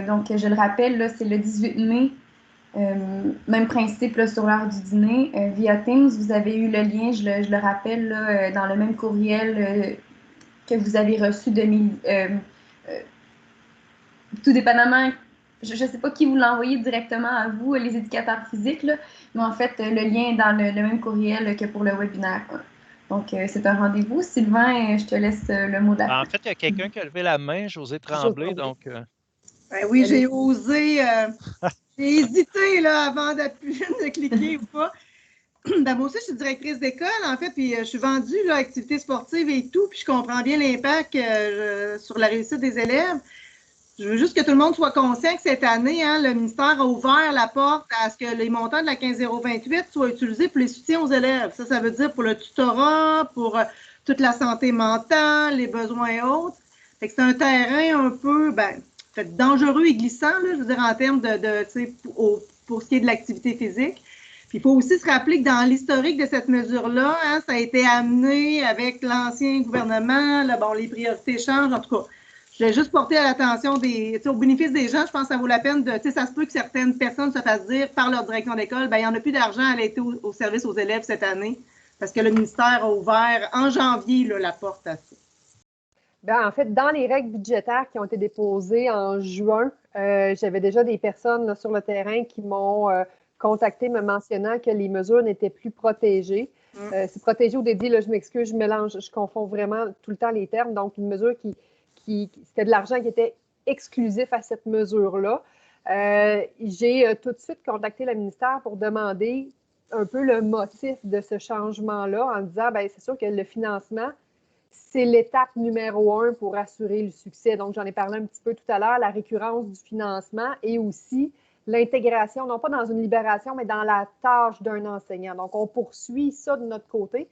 [SPEAKER 3] Donc, je le rappelle, c'est le 18 mai. Même principe là, sur l'heure du dîner. Via Teams, vous avez eu le lien, je le rappelle, là, dans le même courriel que vous avez reçu de tout dépendamment, je ne sais pas qui vous l'a envoyé directement à vous, les éducateurs physiques, là, mais en fait, le lien est dans le même courriel que pour le webinaire. Donc, c'est un rendez-vous. Sylvain, je te laisse le mot de la fin.
[SPEAKER 2] En fait, il y a quelqu'un qui a levé la main, José Tremblay, donc...
[SPEAKER 7] Ben oui, j'ai osé, j'ai hésité là, avant de cliquer ou pas. Ben, moi aussi, je suis directrice d'école, en fait, puis je suis vendue là, activités sportives et tout, puis je comprends bien l'impact sur la réussite des élèves. Je veux juste que tout le monde soit conscient que cette année, hein, le ministère a ouvert la porte à ce que les montants de la 15028 soient utilisés pour les soutiens aux élèves. Ça veut dire pour le tutorat, pour toute la santé mentale, les besoins autres. Fait que c'est un terrain un peu dangereux et glissant, là, je veux dire, en termes pour ce qui est de l'activité physique. Puis il faut aussi se rappeler que dans l'historique de cette mesure-là, hein, ça a été amené avec l'ancien gouvernement, là, bon, les priorités changent, en tout cas. Je voulais juste porter à l'attention au bénéfice des gens, je pense que ça vaut la peine ça se peut que certaines personnes se fassent dire par leur direction d'école, ben il n'y en a plus d'argent à l'aide au service aux élèves cette année, parce que le ministère a ouvert en janvier là, la porte à ça.
[SPEAKER 1] Bien, en fait, dans les règles budgétaires qui ont été déposées en juin, j'avais déjà des personnes là, sur le terrain qui m'ont contacté me mentionnant que les mesures n'étaient plus protégées. C'est protégé ou dédié, là, je m'excuse, je mélange, je confonds vraiment tout le temps les termes. Donc, une mesure c'était de l'argent qui était exclusif à cette mesure-là. J'ai tout de suite contacté le ministère pour demander un peu le motif de ce changement-là en disant, bien, c'est sûr que le financement, c'est l'étape numéro 1 pour assurer le succès. Donc, j'en ai parlé un petit peu tout à l'heure, la récurrence du financement et aussi l'intégration, non pas dans une libération, mais dans la tâche d'un enseignant. Donc, on poursuit ça de notre côté.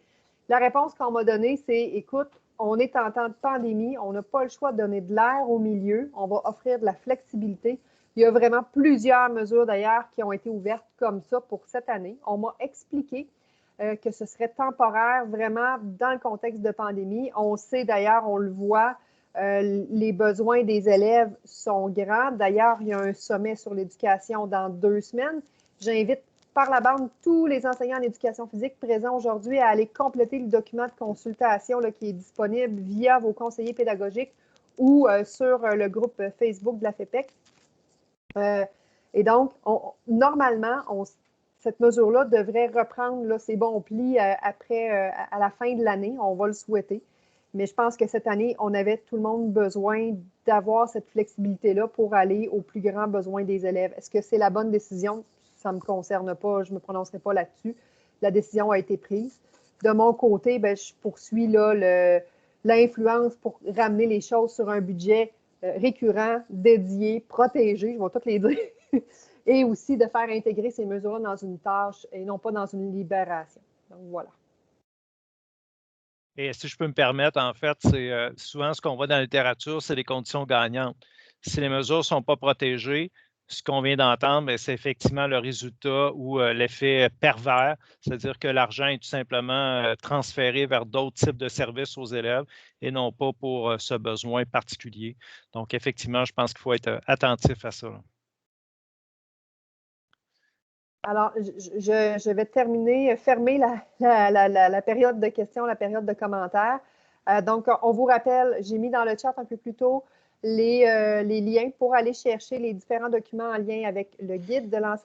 [SPEAKER 1] La réponse qu'on m'a donnée, c'est, écoute, on est en temps de pandémie, on n'a pas le choix de donner de l'air au milieu, on va offrir de la flexibilité. Il y a vraiment plusieurs mesures d'ailleurs qui ont été ouvertes comme ça pour cette année. On m'a expliqué que ce serait temporaire vraiment dans le contexte de pandémie. On sait d'ailleurs, on le voit, les besoins des élèves sont grands. D'ailleurs, il y a un sommet sur l'éducation dans 2 semaines. J'invite par la bande tous les enseignants en éducation physique présents aujourd'hui à aller compléter le document de consultation là, qui est disponible via vos conseillers pédagogiques ou sur le groupe Facebook de la FEPEC. Et donc, normalement, cette mesure-là devrait reprendre là, ses bons plis après, à la fin de l'année. On va le souhaiter. Mais je pense que cette année, on avait tout le monde besoin d'avoir cette flexibilité-là pour aller aux plus grands besoins des élèves. Est-ce que c'est la bonne décision? Ça ne me concerne pas, je ne me prononcerai pas là-dessus. La décision a été prise. De mon côté, bien, je poursuis là, l'influence pour ramener les choses sur un budget récurrent, dédié, protégé, je vais toutes les dire, et aussi de faire intégrer ces mesures-là dans une tâche et non pas dans une libération. Donc, voilà.
[SPEAKER 2] Et si je peux me permettre, en fait, c'est souvent ce qu'on voit dans la littérature, c'est les conditions gagnantes. Si les mesures ne sont pas protégées, ce qu'on vient d'entendre, c'est effectivement le résultat ou l'effet pervers, c'est-à-dire que l'argent est tout simplement transféré vers d'autres types de services aux élèves et non pas pour ce besoin particulier. Donc, effectivement, je pense qu'il faut être attentif à ça.
[SPEAKER 1] Alors, je vais fermer la période de questions, la période de commentaires. Donc, on vous rappelle, j'ai mis dans le chat un peu plus tôt les liens pour aller chercher les différents documents en lien avec le guide de l'enseignement